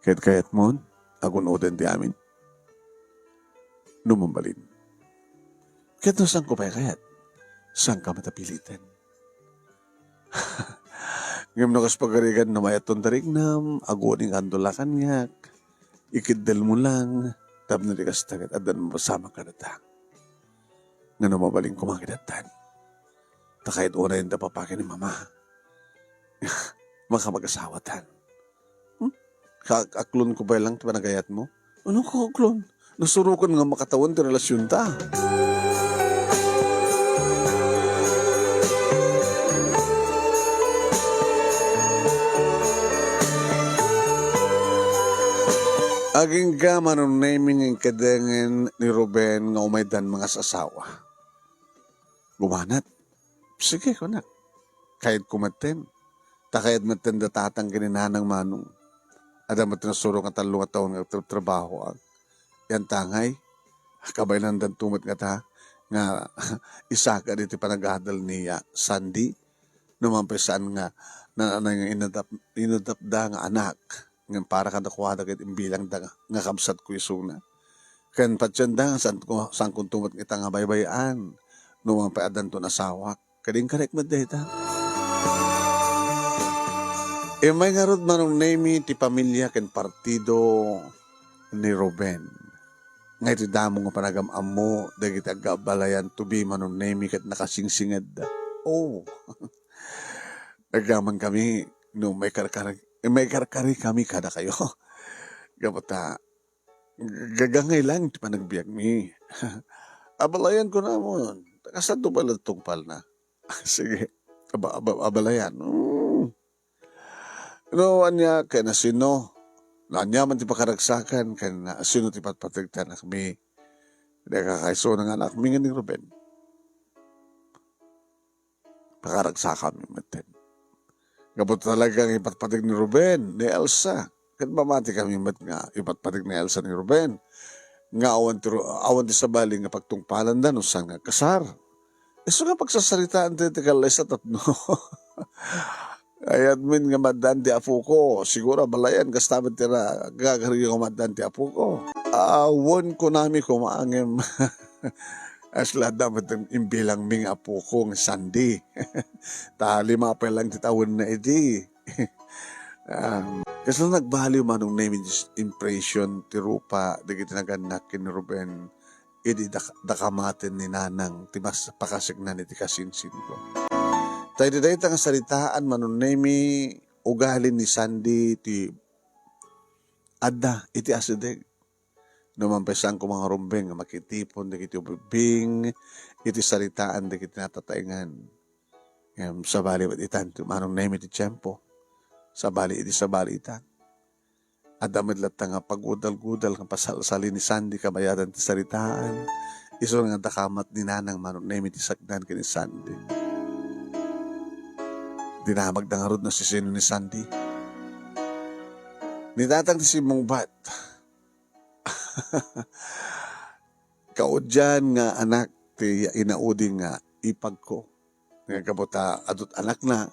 Kayat mo, agunodan di amin. Numambalin. Kayat no saan ko pa kayat? Saan ka matapilitan? Ngayon nakas pagarigan na mayaton tarignam, aguning andulakan yak, ikidal mo lang, tab na likas tagat, adan mo basama ka nata. Nga numabaling kumakidatan. Takayat una yung dapapakin ni mama. Makamag-asawatan. Aklon ko ba lang ti panagayat mo? Ano ka aklon? Nasurukan nga makatawan ti relasyon ta. Aging ka manong naming ang kadangin ni Ruben nga umaydan mga sasawa. Gumanat. Sige ko na. Kahit kumaten. Takayat maten datatang gininanang manong. Ada matinasuro nga talong at taon nga trabaho ang. Yan tangay. Kabay lang dan tumat nga ta. Nga isa ka dito panagadal niya Sandy. Numampesaan nga na inadap da nga anak. Nga para ka nakuha kit imbilang da nga kabsat ko isuna. Kan patsyanda nga saan kung tumat kita nga baybayaan. Nuwang paadan to nasawak. Kading karek madeta. May nga rod manong name ti pamilya ken partido ni Ruben. Nga iti damo nga panagam-am mo dagiti agabalayan to be manong name ket nakasingsingad da. Oh. Nagaman kami no may karkari kami kada kayo. Gapata gagangay lang ti panagbiag mi. Abalayan ko na mo. Kasado pala tungpal na. Sige. Abalayan. No, anya, kaya na sino. Nanya man ti pakaragsakan, kaya na sino ti patpatigtan na kami. Hindi kakaiso ng anak mi nga ni Ruben. Pakaragsakan mi matin. Kapot talagang ipatpatig ni Ruben, ni Elsa. Kan mamati kami mat nga ipatpatig ni Elsa ni Ruben. Nga awan ti sabali nga pagtungpalan da no sang nga kasar. So nga pagsasalitaan ti kalay sa tatno. Ayat min nga madan ti apo ko. Siguro balayan kastaman ti na gagari nga madan ti apo ko. Awon ko nami kumaangim. Asla dapat imbilang ming apo ko ng Sandy. Ta lima pa lang ti taon na iti. Kasi nagbaliw manong name impression ti Rupa dagiti naganak ni Ruben idi dakamaten ni nanang ti mas pakasignan iti kasinsin ko. Tayo di nga salitaan manong name ugalin ni Sandy ti adda iti asideg. Numampesang ko mga rumbeng nga makitipon dagiti ubing iti salitaan dagiti natataingan. Sa bali itan manong name iti tiyempo. Sabali iti sabali ita. At damit lata nga pagudal-gudal nga pasalsali ni Sandy kabayadan ti saritaan. Iso nga dakamat ni nanang manong name iti sagdan kini Sandy. Dinamag na nga rod na si sino ni Sandy. Nitatang ti si mong bat. Kaudyan nga anak ti inauding nga ipag ko. Nga kabuta adot anak na.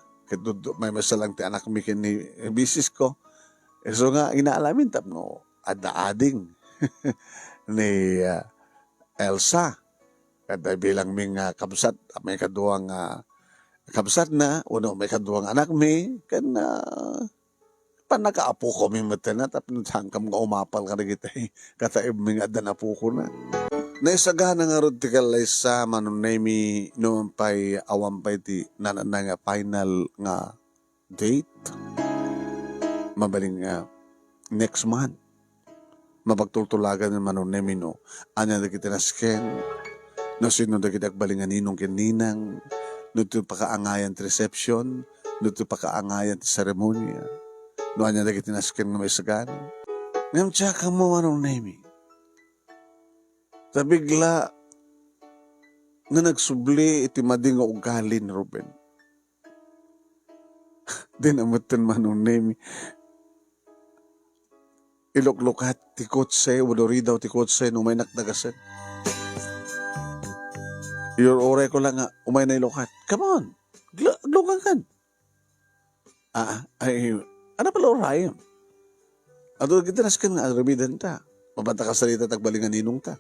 May masalang ti anak mi ni bisis ko. So nga inaalamin tapno ading ni Elsa. Kada bilang ming kabsat may kaduang kabsat na uno may kaduang anak mi kan panagaapo ko mi matena tapno hangkam nga umapal ka gitay kataib ming adan apo ko na. Naisagana nga rod ti kalay sa manunaymi noon pa'y awampay ti nanana nga final nga date. Mabaling next month. Mapagtultulagan ng manunaymi no. Anya na kita nasken. No sino na kita agbalingan ninong kininang. No ito pakaangayan ti reception. No ito pakaangayan ti seremonya. No anya na kita nasken nga may sagana. Ngam tsaka mo manunaymi. Tabigla na nagsubli iti mading nga ugali ni Ruben. Dinamatan manong name. Iloklokat ti kotse, wadori daw ti kotse nung may nakdagasan. Ore ko lang nga, umay na ilokat. Come on, lukan kan. Ano pala orayon? Ato kita naskan nga, arabidan ta. Mabata ka salita tagbalingan ninong ta.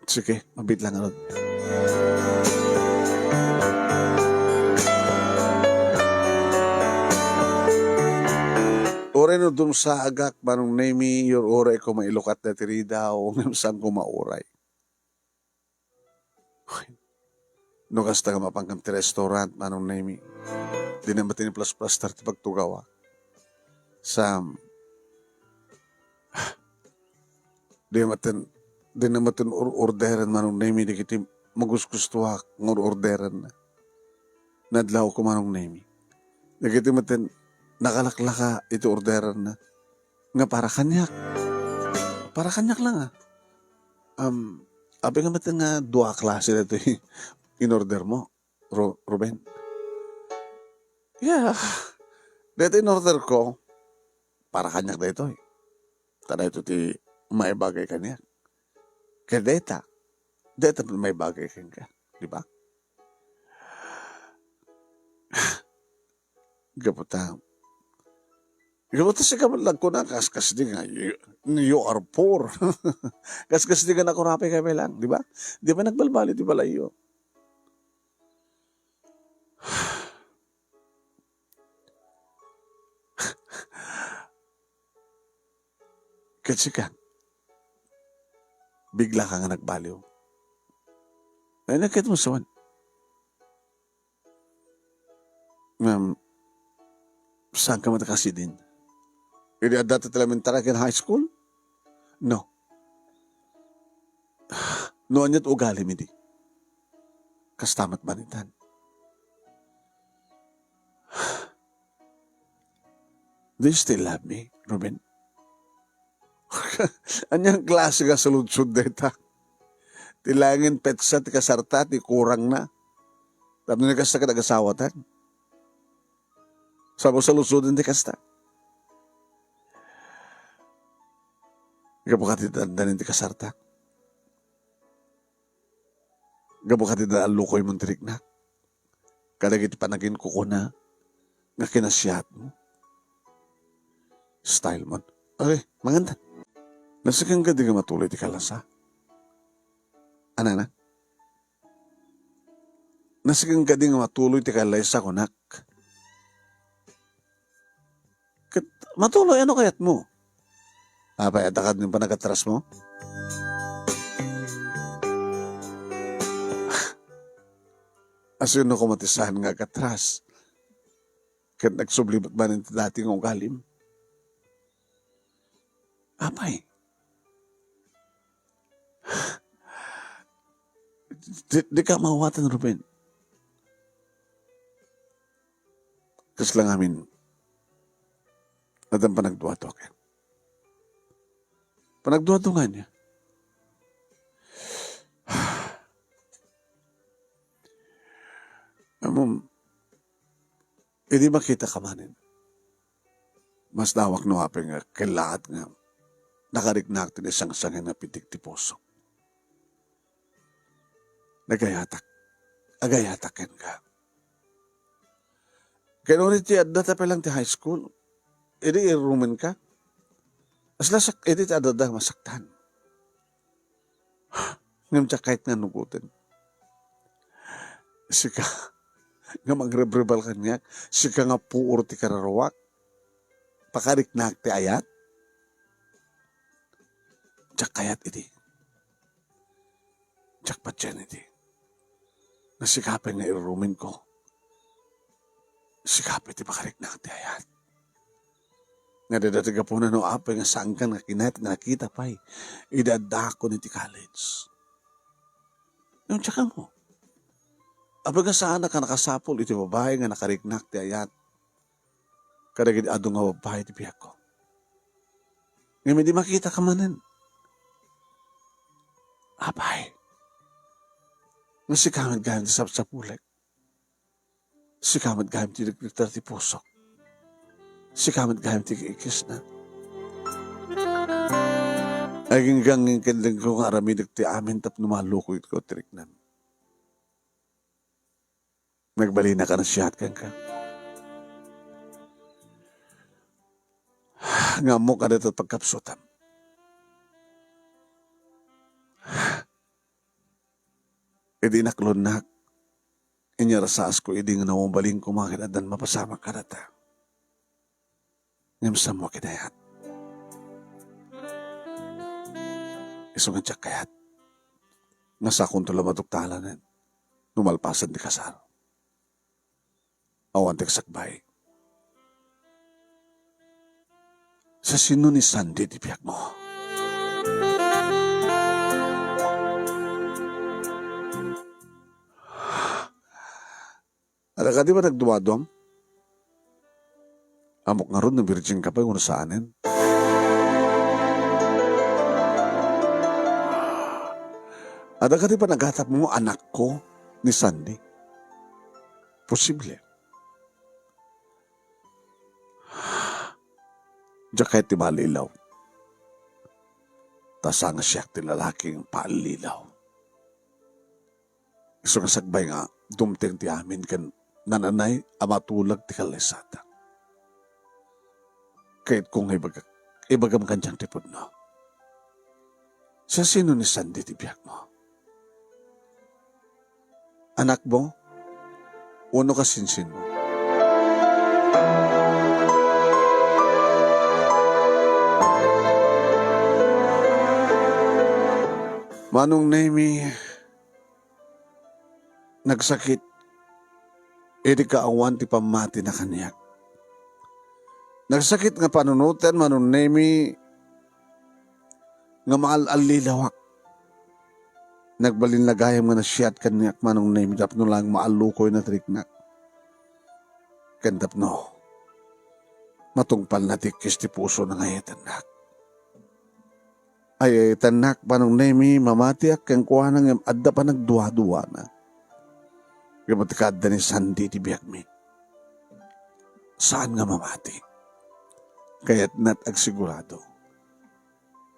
Sige, mabit lang ano. Ore no dum sa agak manong name your ore ko mailukat na tirida o saan ko mauray. No kasta nga mapangkam ti restaurant manong name. Di na batin plus ti pagtugawa. sa di namatin orderan manong nemi di kiti magusgustuha ng orderan na nadlaw ko manong nemi. Di kiti matin nakalaklaka ito orderan na nga para kanyak. Para kanyak lang abi nga matin nga dua klase na ito in order mo, Ruben. Yeah. Dito in order ko, para kanyak na ito Tada ito ti may bagay kanya. Kaya data may bagay ka. Di ba? Gaputa siya kaman lang ko na, kaskas di nga, you are poor. Kaskas di nga na kurape kami lang, di ba? Di ba nagbalbali, di ba layo? Kasi ka, bigla ka nga nagbaliw. Ay, nakita mo sawan. Saan ka matakasi din? Hindi dati elementary in high school? No. Noon niya't ugali mi di. Kastamat banitan. Do you still love me, Ruben? Anyang klase ka sa lutsod deta. Tilangin petsa, ti kasarta, ti kurang na. Tapos na kasta ka nag-asawatan. Sabo sa lusod, ti kasta. Gabukati dandanin ti kasarta. Gabukati daan lukoy mong tirikna. Kadagit panagin ko na nga kinasyat mo. Style mo. Okay, maganda. Nasakang ka di nga matuloy ti kalasa. Ana na? Nasakang ka di nga matuloy ti kalaysa kunak. Matuloy ano kayat mo? Apay, atakad yung panagkatras mo? Aso yun ako matisahan nga katras. Kat nagsublibat ba ng dating ugalim? Apay. Di ka mawatan, Ruben. Kas lang amin, nadang panagduwato ka. Panagduwato nga niya. Hindi makita ka manin. Mas dawak no apay nga kailahat nga nakariknak tin isang sangin na pitik ti puso. Agayataken ka. Kaya nung iti adda pa lang ti high school, edi irumen ka. Aslasak, edi ti adda masaktan. Ngam kahit nga nugutin. Sika, nga magrebrebal kanyak, sika nga puur ti kararawak, pakariknak ti ayat, tsak kayat iti. Tsak patyan iti. Nasikapin nga irumin ko. Sikapin iti pakariknak ti ayat. Nga dadatiga po na no apay nga saan ka nakinat nga nakita pa'y idadako niti college. Yung tsaka mo. Apag nga saan ka nakasapol iti babae nga nakariknak ti ayat. Kadagid ado nga babae ti biyak ko. Nga may di makita ka manin. Apay. Nga si kamad gayam ti sapsapulek. Si kamad gayam ti nagliktar ti pusok. Si kamad gayam ti ikis na. Aging ganging kandang ko nga aramidag ti amin tap numalukoy ko tiriknan. Nagbali na ka na siyat kang ka. Nga mo ka dito pagkapsutam. Idi naklunak. Inyarasaas ko idi nga nawabaling kumakin at dan mapasama ka data. Ngamsam mo kinayat. Isungan siya kayat. Nasa akong tulamatuktalan numalpasan di kasal. Awan tek sakbay. Sa sino ni Sandy di biyak mo? Ala ka di ba nagduwadom? Amok nga ron na virgin ka pa yung saanin. Ada ka di ba naghatap mo anak ko ni Sandy? Posible. Diya kahit ti malilaw. Tasa nga siya ti lalaking paalilaw. Iso nga sagbay nga, dumteng ti amin kan nananay amatulag ti kalisata. Kahit kung ibagam kanyang tipod no. Sa sino ni Sandy ti biyak mo? Anak mo? Uno ka sinsin mo? Manong Nemi, nagsakit, edi kaawan ti pamati na kanyak. Nagsakit nga panunutan, Manong Nemi, nga maal-alilawak. Nagbalin lagayam nga na siyat kanyak, Manong Nemi, tapno lang maalukoy na triknak. Kandapno, matungpal na tikis ti puso na ngayon nak. Ay, tanak pa nung Nemi, mamatiak kang kuha nang adda pa nagduwa-duwa na. Kamatikad na ni Sandy ti biyak mi. Saan nga mamati? Kaya't nat agsigurado.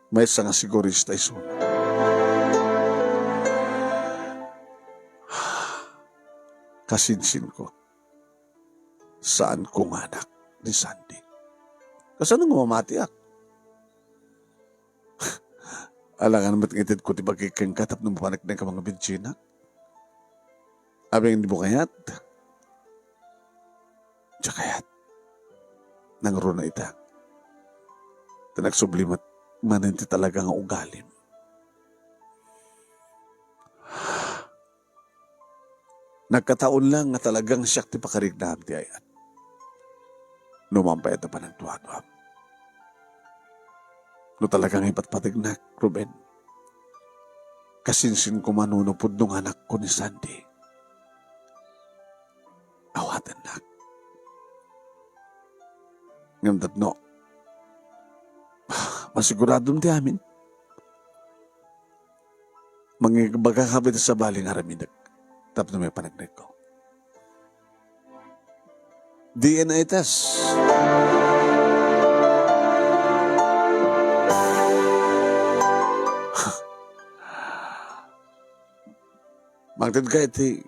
May isa nga sigurista iso. Kasinsin ko. Saan kong anak ni Sandy? Kasano nga mamatiak? Alangan ba't ngitid ko ti bagikang katap ng panak ng mga bitsina? Abing hindi mo kayat? Diya kayat. Nangro na ita. Tanagsublimat maninti talaga nga ugalim. Nagkataon lang nga talagang siyak ti pakarignam ti ayat. Numampay ito pa ng tuwa-tuwa. No talagang ipatpatignak, Ruben. Kasinsin ko manunupod nung anak ko ni Sandy. Awatan na. Ngamdat no. Masiguradong di amin. Magkakabit sa baling aramidag. Tapos na may panagnig ko. DNA test. Magtid ka iti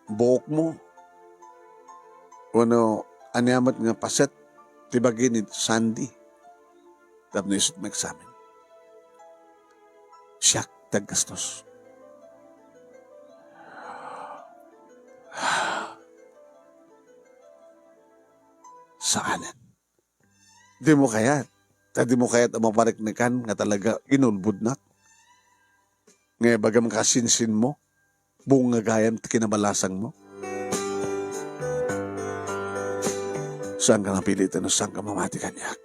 buhok mo. Ano, anyamat nga paset, tibagin ni Sandy. Tapos na isot mag-examen. Siyak, taggastos. Saanan? Di mo kayat. Di mo kayat ang mapariknikan nga talaga inulbud na. Nga bagam kasinsin mo. Buong nga gayam kinamalasang mo. Saan ka napilitan o saan ka mamati kanyak?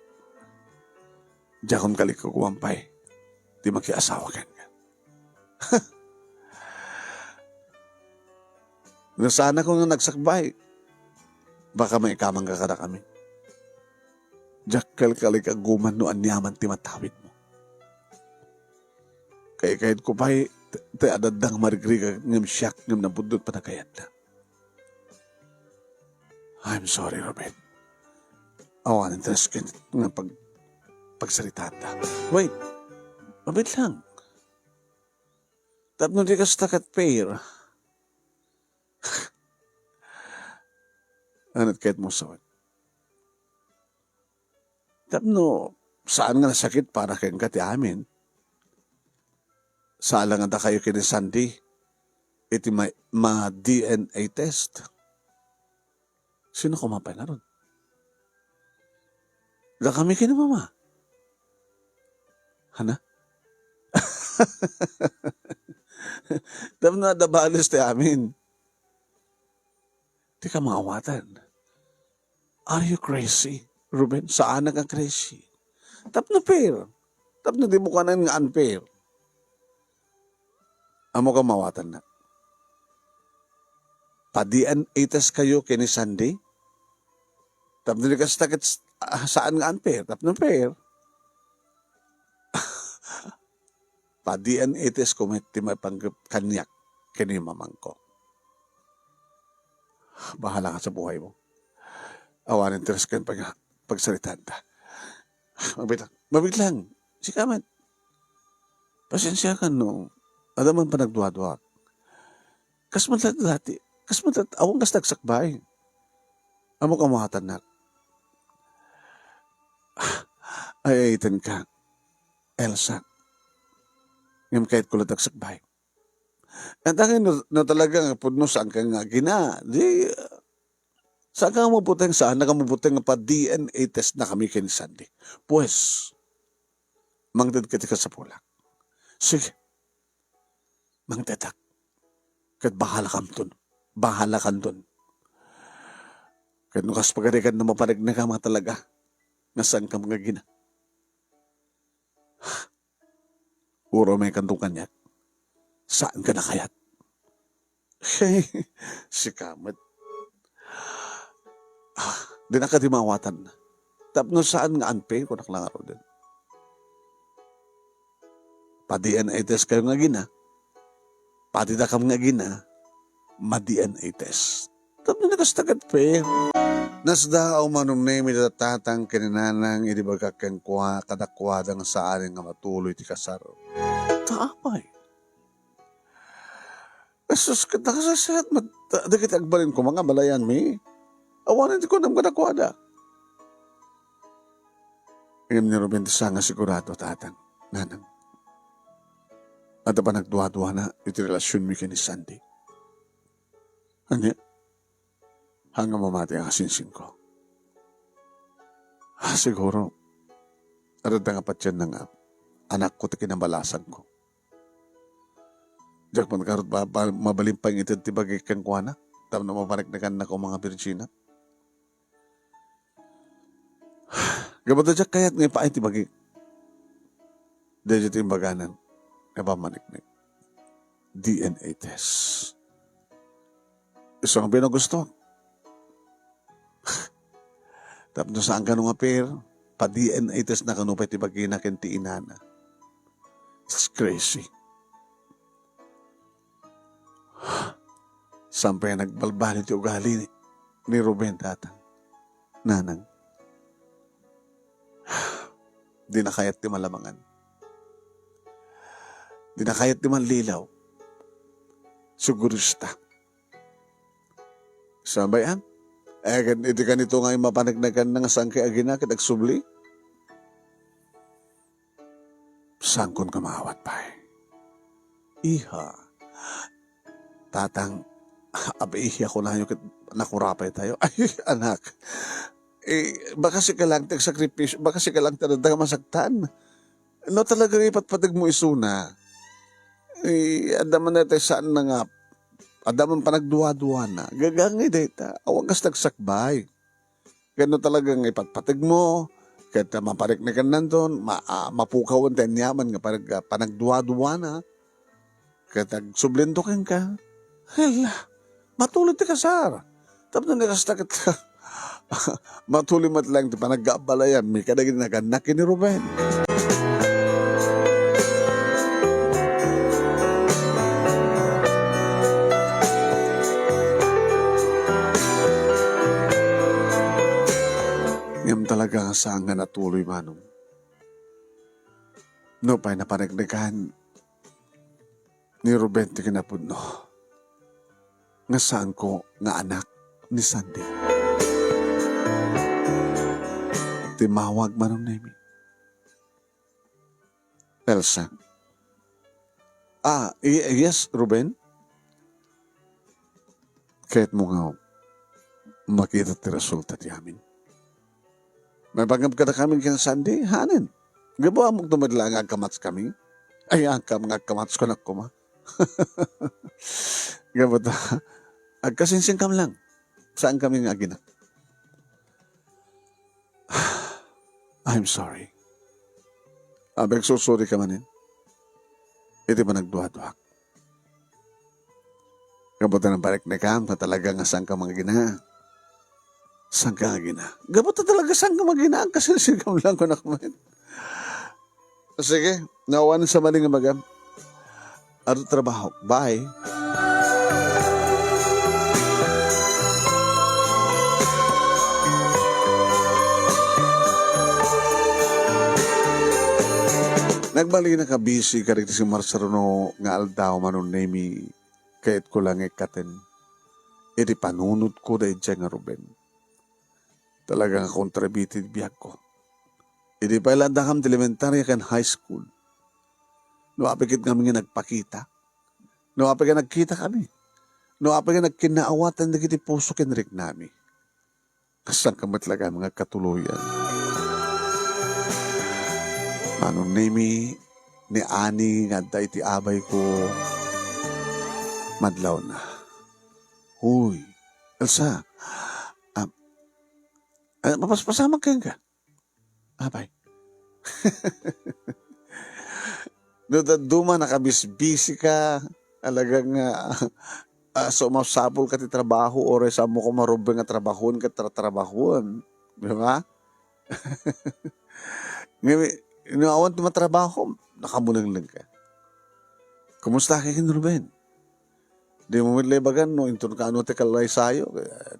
Diyan kong kalikukuwampay. Di makiasawa kanya. Nasana ko nga nagsakbay. Baka may ikamang kakada kami. Diyan kalikaguman no anyaman ti matawid mo. Kaya kahit ko pa'y te adadang marigriga ngam siyak ngam nabudot pa na kayat na. I'm sorry, Robin. Awan, interest ka nga pagsalitaan na. Wait, mabit lang. Tapno di ka stuck at pair. Anat kahit mo sawat. Tapno, saan nga nasakit para kayong kati amin? Saan nga kayo kini Sandy? Iti ma-DNA test. Sino kumapay na ron? Kami kini mama. Hana? Tapos na dabalis ti amin. Di ka maawatan. Are you crazy, Ruben? Saan ka crazy? Tapno fair. Tapno di mo kanan nga unfair. Amo ka mawatan na. Padian itas kayo kini Sunday. Tapno di ka saan nga unfair. Tapno fair. Padian itas kumit ti mapanggap kanyak kini mamangko. Bahala ka sa buhay mo. Awanin teres kan pagsalitan ta. Mabiglang. Sikaman. Pasensya ka no. Adaman pa nagduwa-duwa. Kasmantat dati. Kasmantat awang kas nagsakbay. Amo ka mga tanak. Ay, aitan ka. Elsa. Ngayon kahit kulat nagsakbay. At akin na talagang pudno saan ka nga gina. Di, saan ka mabuteng saan? Nakamabuteng pa DNA test na kami kini Sandy. Pues, mangdad ka sa pulak. Sige. Mangdadak. Kat bahala kam dun. Bahala kan dun. Kat nukas pagarikan na maparig na ka mga talaga. Nga saan ka mga gina. Uro may kantong kanya. Saan ka nakayat? Si Kamat. Di na ka di mawatan. Tapno saan nga anpe ko naklangaro din. Padian ay test kayo nga gina. Pati da kam nga gina. Madian ay test. Tapno nakastagad pe. Nasda o manong nemi da tatang kininanang idibagak keng kwa kadakwadang saan nga matuloy ti kasaro. Taapay. Asus, nakasasayat dagit agbalin ko mga balayan mi. Awanan di ko nang kadakwada. Ngayon ni Ruben nga sigurado tatang, nanang. At pa nagduwa-duwa na iti relasyon mi kini Sandy. Ano? Hanggang mamati ang asinsin ko. Siguro, arad nga pa dyan ng anak ko ti kinabalasan ko. Diyak man karot ba mabalimpang ito ti bagay kang kuwana? Tama na mapariknakan na ko mga Virginia. Gabata diyak kayat ngayon pa ay ti bagay. Dahil ito yung baganan. Napamaniknik. DNA test. Gusto nga gusto. Tapos saan ka nung apir? Pa-DNA test na kanupay ti bagay na kenti inana. It's crazy. Sampay nagbalbali ti ugali ni Ruben tatang. Nanang. Di na kayat ti malamangan. Di na kayat ti manlilaw. Sugurista. Sabayan? Iti ganito nga yung mapanagnagan ng sangkay agina kat agsubli. Sangkon ka maawat pa Iha. Tatang, abiihi ako na yung nakurapay tayo. Ay, anak. Baka si kalang tagsakripisyo, baka si kalang tanadang masaktan. No talaga ipatpatig mo isuna. Adaman na tayo saan na nga. Adaman pa nagduwa-duwa na. Gagangi data. Awang kas nagsakbay. Gano'n talagang ipatpatig mo. Kahit maparik na ka nandun. Mapukawan tayo niyaman nga panagduwa-duwa na. Kahit nagsublindok ka. Hala, matulad ti kasar. Tapos na nakastakit ka. Matuloy lang ti panagkabalayan. May kadagin na kanak ni Ruben. Ngam talaga saan nga natuloy manong. No pa'y napanagdagan ni Ruben ti kinapudno. Nga saan ko nga anak ni Sandy. Timawag manong nemi. Elsa. Yes, Ruben. Kahit mo nga makita ti resulta ti amin. May pagkam ka na kami kina Sandy, hanin. Gabawa mong tumadla ang kamats kami. Ay, ang mga kamats ko na kuma. Gabata, agkasinsing kam lang. Saan kami nga gina? I'm sorry. Abeg susuri ka manin. Iti ba nagduha-duhak? Gabutan ng balik na kam na talaga nga saan ka magina. Saan ka magina? Gabutan talaga saan ka magina. Kasi sigam lang ko na kumain. Sige, nawawan sa maling magam. Ano trabaho? Bye. Nagbalik na ka busy ka rin si Marcelono nga aldaw manon nemi kahit ko lang ikaten. Iti panunod ko dahil dyan nga Ruben. Talagang contributed biyak ko. Iti pa ilanda kam elementary kan high school. Nuapikit kami nga nagpakita. Nuapikit nagkita kami. Nuapikit nagkinaawatan na kiti puso kinrik nami. Kasang kamatlaga mga katuluyan. Anong name ni Ani nga da iti abay ko madlaw na. Huy, Elsa, papasamak kayo ka. Abay. No, duma nakabisbisi ka, alagang so masapol ka ti trabaho o sa mo ko marubeng nga trabahon ka trabahon. Di ba? Ngayon, inawan ti matrabaho, nakamunang lang ka. Kumusta ka kin Ruben? Di mo mitlebagan no, intun ka ano ti kalay sayo,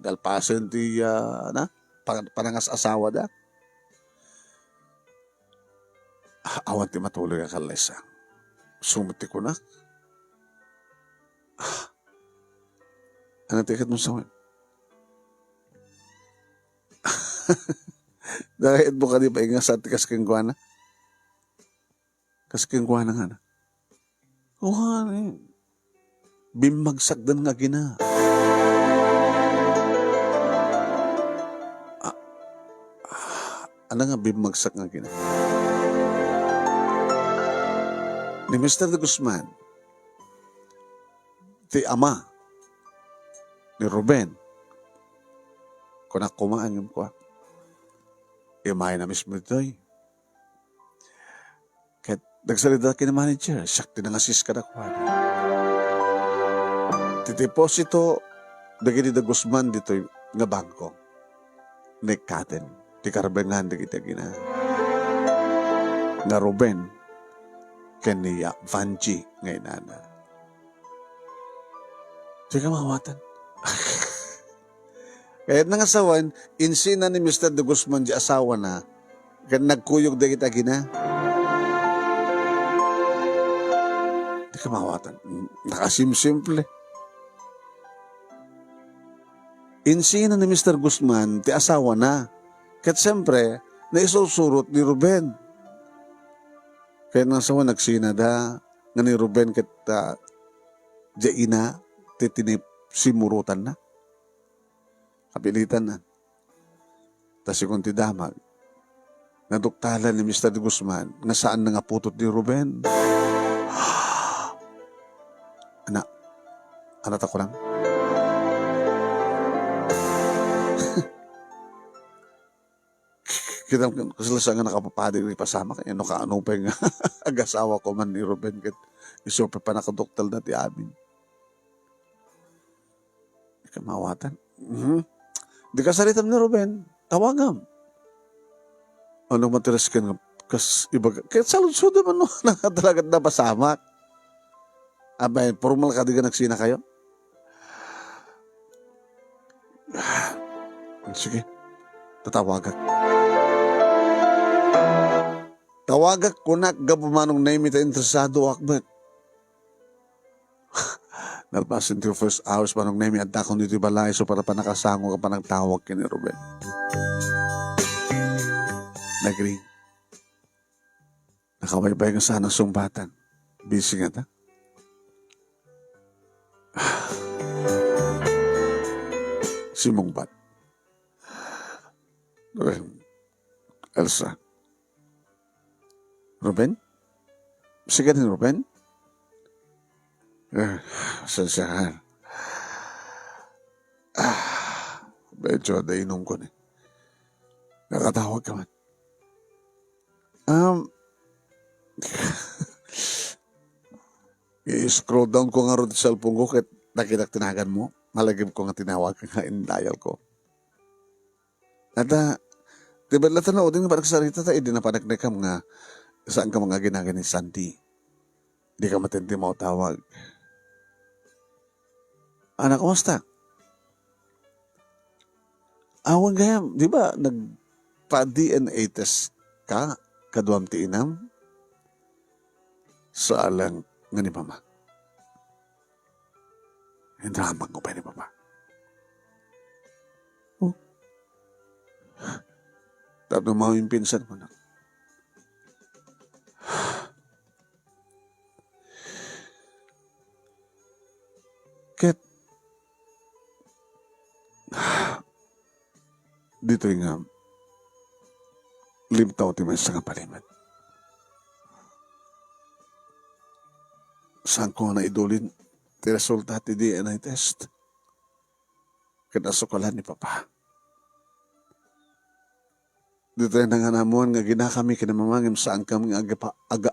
dalpasen ti panangas asawa da. Awan ti matuloy ka kalay sa. Sumiti ko na. Ano tikat mo sa akin? Dahil mo ka di pa inga sa tikas kang guwana? Kasking guwana nga na. Bimagsak din nga gina. Ano nga bimagsak nga gina? Ni Mr. De Guzman, ti ama, ni Ruben, kung kumaan yung kwa, imay na mismo ito eh. Kahit nagsalita ka ng manager, siyak tinangasis ka na kwa. Titiposito, dagiti De Guzman dito nga bangko. Nekaten, ti karbengan dagiti gina. Nga Ruben, kaniya Vanji ngayon na. Sige mawatan. Kaya nangasawan, insina ni Mr. De Guzman di asawa na, kaya nagkuyog da kita gina. Di ka mawatan. Nakasimsimple. Insina ni Mr. Guzman di asawa na, kaya siyempre, naisusurot ni Ruben. Kaya nasawa nagsina da, nga ni Ruben kita jaina, titinip simurutan na. Kapilitan na. Tas kung ti damag, naduktalan ni Mr. De Guzman, nga saan na nga putot ni Ruben. Anak ako lang. Kita kasalasan nga nakapapadig ni pasama kanya no kaano pa nga ag-asawa ko man ni Ruben ket isupe pa nakadoktal na ti amin. Kamawatan. Di ka salitam ni Ruben, tawagam. Ano matiras ka nga kas iba kahit salud-sud man no nakatalagat na pasamak. Abay, formal ka di ka nagsina kayo? Sige, tatawagak. Tawagak ko na gabumanong name ita interesado akbat. Nalpasin ti first hours manong name at dakon dito balay so para pa nakasango ka pa nagtawag kini Ruben. Nagring. Nakabaybay nga sana sumbatan. Busy nga ta. Simong bat. Elsa. Ruben? Sige din, Ruben? Sansahan. Medyo nainom ko ni. Nakatawag ka man. I-scroll down ko nga ron sa cellphone ko kahit nakita tinagan mo. Malagim ko nga tinawag ka nga in-dial ko. At diba latanaw din nga parang sarita tayo, di na panagnikam nga saan ka mga ginagan ni Sandy. Di ka matindi mo tawag. Anak, kumusta? Awan gayam, di ba nagpa-DNA test ka, kaduam ti inam? Sa alang nga ni mama. Hindi ramang ko pa ni papa. Oh. Tapos mo yung pinsan mo na. Ket, dito yung limtaw ti may sa kapaliman. Saan ko na idulin ti resulta ti DNA test? Kinasukalan ni papa. Dito yung nanganamuan nga ginakami kinamamangim saan kami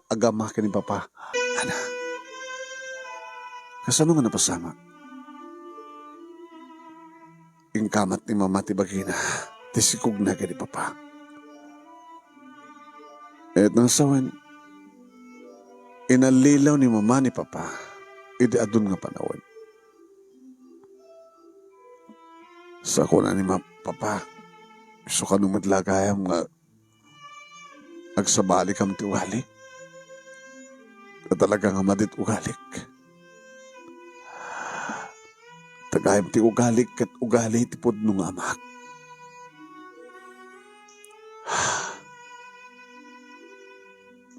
agama kini papa. Ana, kasano nga napasama? Ingkamat ni mama ti bagina, ti sikog na kini papa. Et nang sawan, inalilaw ni mama ni papa, iti adun nga panawin. Sa kuna ni papa, so ka nung madlagayam nga agsabali kam ti ugali. At talaga nga madit ugalik. Tagayam ti ugalik kat ugali ti pudno nga amak.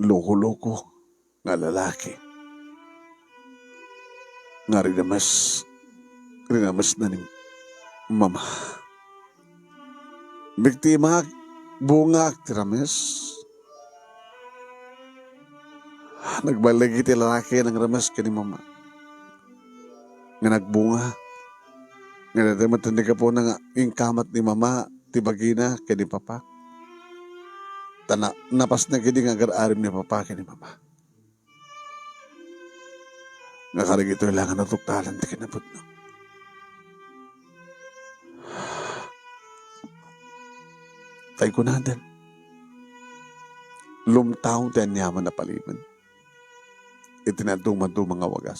Loko-loko nga lalaki. Nga rinamas na ni mama. Biktima bunga tirames. Nagbalagi ti lalaki ng rames ka ni mama. Nga nagbunga. Nga namatandi ka po na nga ingkamat ni mama ti bagina ka ni papa. Napas na kini nga agar-arim ni papa ka ni mama. Nga karig ito ilangan na tuktalan ti kinabot no. Tay kunadan. Lumtaw ti anyaman na paliman. Itinaduma-duma mga wagas.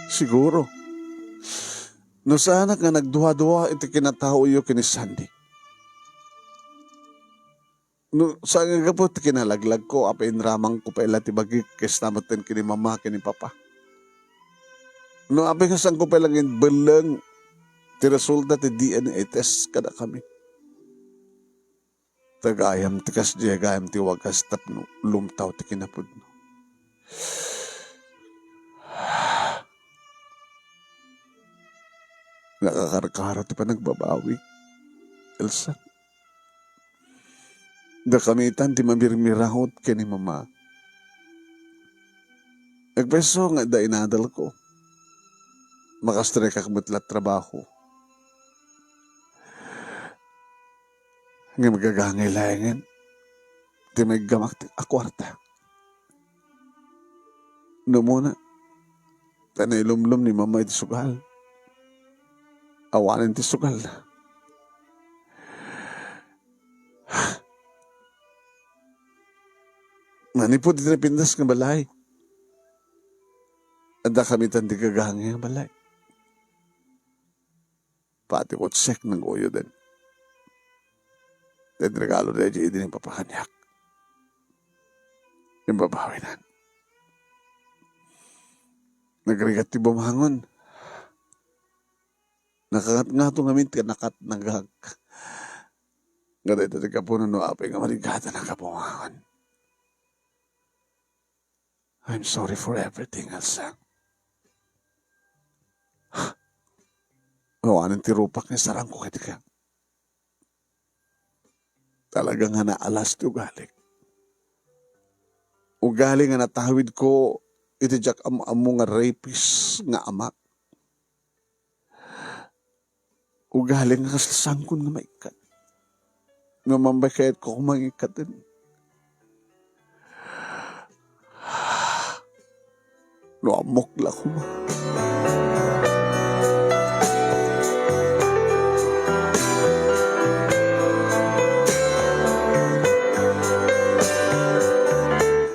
Siguro. No sana nga nagduha-duha iti kinatao iyo kini Sandy. No sa nga po iti kinalaglag ko apain ramang ko pa ila ti bagi kes namaten kini mama kini papa. No apay kasan ko pa lang belang ti resulta ti DNA test kada kami. Tagayam ti kas gayam ti wagas tapno lumtaw ti kinapudno. Nakakarkara ti pa nagbabawi. Elsa. Nakamitan ti mamirmirahot kini mama. Nagpeso nga da inadal ko. Makastre kakabutlat trabaho. Nga magagangay layangan. Ti may gamak ti akwarta. No muna. Tanay lumlum ni mama iti sugal. Awanin ti sugal na. Manipod iti napindas ng balay. Anda kami tandi kagangay ng balay. Pati kotsek ng uyo din. Then regalo na dyan din yung papakanyak. Yung babawinan. Nagrigat ti bumangon. Nakangat-ngato ngamin ti nakat nagag. Nga dito ti kapuno no apay nga marigata na kapumangon. I'm sorry for everything, Elsa. Awanin ti rupak ni sarang ko kaya. Talagang nga naalas ti ugali. Ugali nga natawid ko iti jak amo nga rapist nga amak. Ugali nga kaslasangkon nga maikat. Nga mambakayat ko kung mangikatin. No amok la ko ma.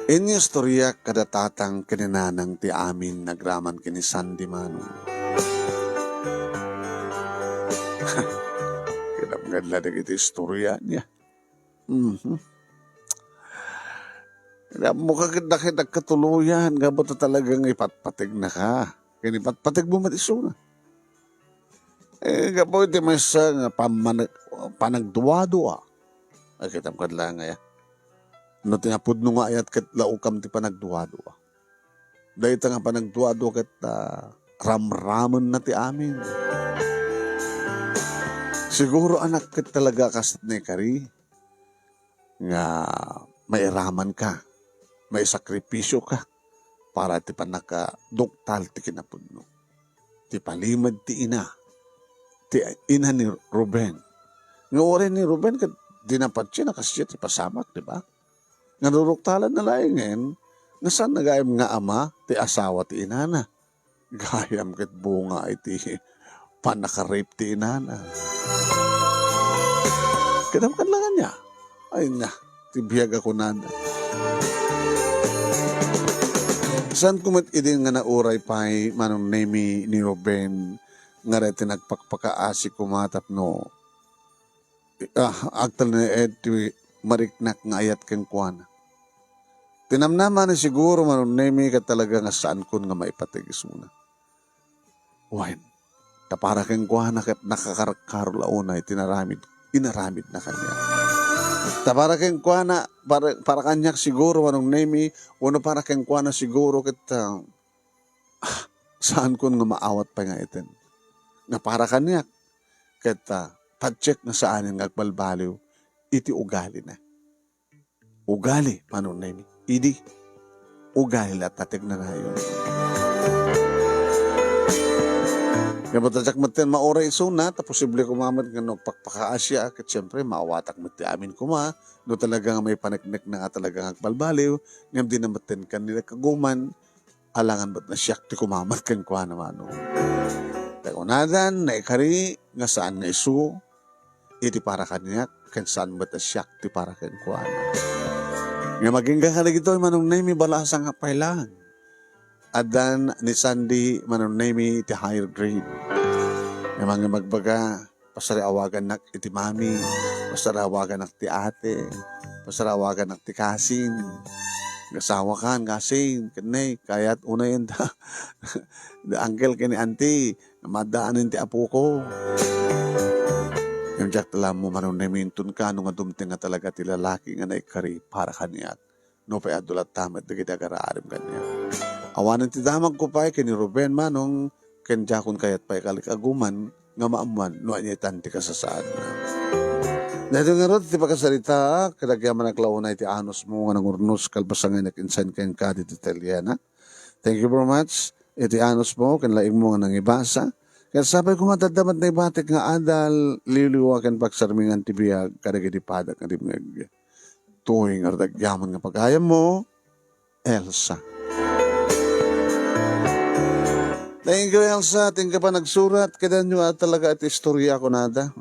Inyo storya kada tatang kininanang ti amin nagraman kini Sandy Manong. Kinamgadla na iti istorya niya. Kaya mo kakit nagkatuluyan, gabot na talagang ipatpatig na ka. Kinipatpatig mo matiso na. Gabo iti may sa nga panagduwa-duwa. Ay kitam kadla nga ya. No tinapod no nga ayat kat laukam ti panagduwa-duwa. Dahil nga panagduwa-duwa kat ramramon na ti amin. Siguro anak kat talaga kasit ni kari nga mairaman ka, may sakripisyo ka para ti panakaduktal ti kinapudno. Ti palimad ti ina ni Ruben. Nga orin ni Ruben kat dinapat siya nakasya ti pasamak, di ba? Nga nuruktalan na laingin, nga saan nagayam nga ama, ti asawa ti inana. Gayam kat bunga iti panaka-rape ti inana. Kadam lang niya. Ay na, ti biyag ako nanda. Saan kumat idin nga nauray pa'y manong nemi ni Ruben nga reti nagpakpakaasi kumatap no. Aktal na ti mariknak nga ayat keng kuana. Tinamnaman na siguro manong nemi ka talaga nga saan kun nga maipatigis muna. Wain, tapara keng kuana kat nakakarakaro launay inaramid na kanya. Tapara keng kuana, para kanyak siguro manong nemi, uno para keng kuana siguro kat saan kun nga maawat pa nga itin. Nga para kanyak, kat padcheck na saan nga agbalbaliw, iti ugali na. Ugali, manong nemi. Idi, ugali at tatig na yun. Nga matadyak matin maoray iso na, posible kumamat nga nagpakpakaasya, kat siyempre maawatak mati amin kuma, no talagang may panagnek na nga talagang agbalbaliw, ngam di na matin kanila kaguman, alangan ba't na siyak ti kumamat kan kwa naman. No? Tagunadan, naikari, nga saan nga iso, iti para kanyak, kan saan ba't na siyak ti para kan kwa na. Nga maging kakalig ito, manong nemi balasang kapailan. Adan ni Sandy, manong nemi ti higher grade. Nga mga magbaga, pasarawagan nak iti mami, pasarawagan nak ti ate, pasarawagan nak ti kasin. Gasawa kan, kasin, kanay, kaya't una yun da. The uncle kani auntie, madaanin ti apo ko. Yung jak tala mo manong nemintun ka nung adumting nga talaga ti lalaki nga naikari para kaniyat. No pa adulat tamat na kita karaarim kanya. Awanan ti damag ko pa kini Ruben manong kenjakon kayat pa kalikaguman nga maamuan no anyetan ti kasasaan na. Dahil nga ron ti pagkasalita kadagyaman naklaunay ti anos mo nga nangurnos kalpasangan nakinsan ken ka ti Italiana. Thank you very much. Iti anos mo kanlaing mo nga nangibasa. Kaya sabay ko matadamat na ibatik nga adal, liliwakan pagsarmingan tibiyag, kadagitipadak nga dimig. Tuwing ardagyaman nga pagayam mo, Elsa. Thank you, Elsa. Tingka pa nagsurat. Kaya nyo talaga at istorya ko nada.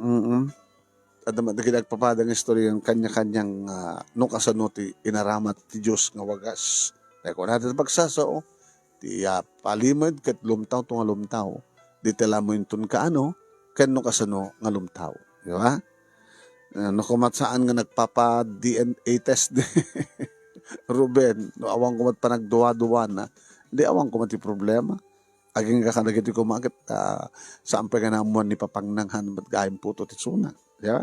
Adamat na kinagpapadang istorya ng kanya-kanyang nukasanuti, inaramat ti Diyos nga wagas. Kaya ko natin pagsasao, ti palimad kat lumtaw tunga lumtaw. Di tala mo yung ka kano kasano nga lumtaw. Di ba? Nakumatsaan nga nagpapa-DNA test di Ruben, no awang kumat pa nagduwa-duwa na, di awang kumat yung problema. Aging kakanagiti kumakit saan pa ka namuan ni papangnanghan ba't gayang puto titsuna. Di ba?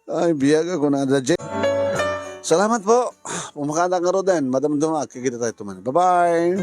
Ay, biyaga ko na da, Jay. Salamat po. Pumakada nga ro din. Madam Duma, kikita tayo tuman. Bye-bye.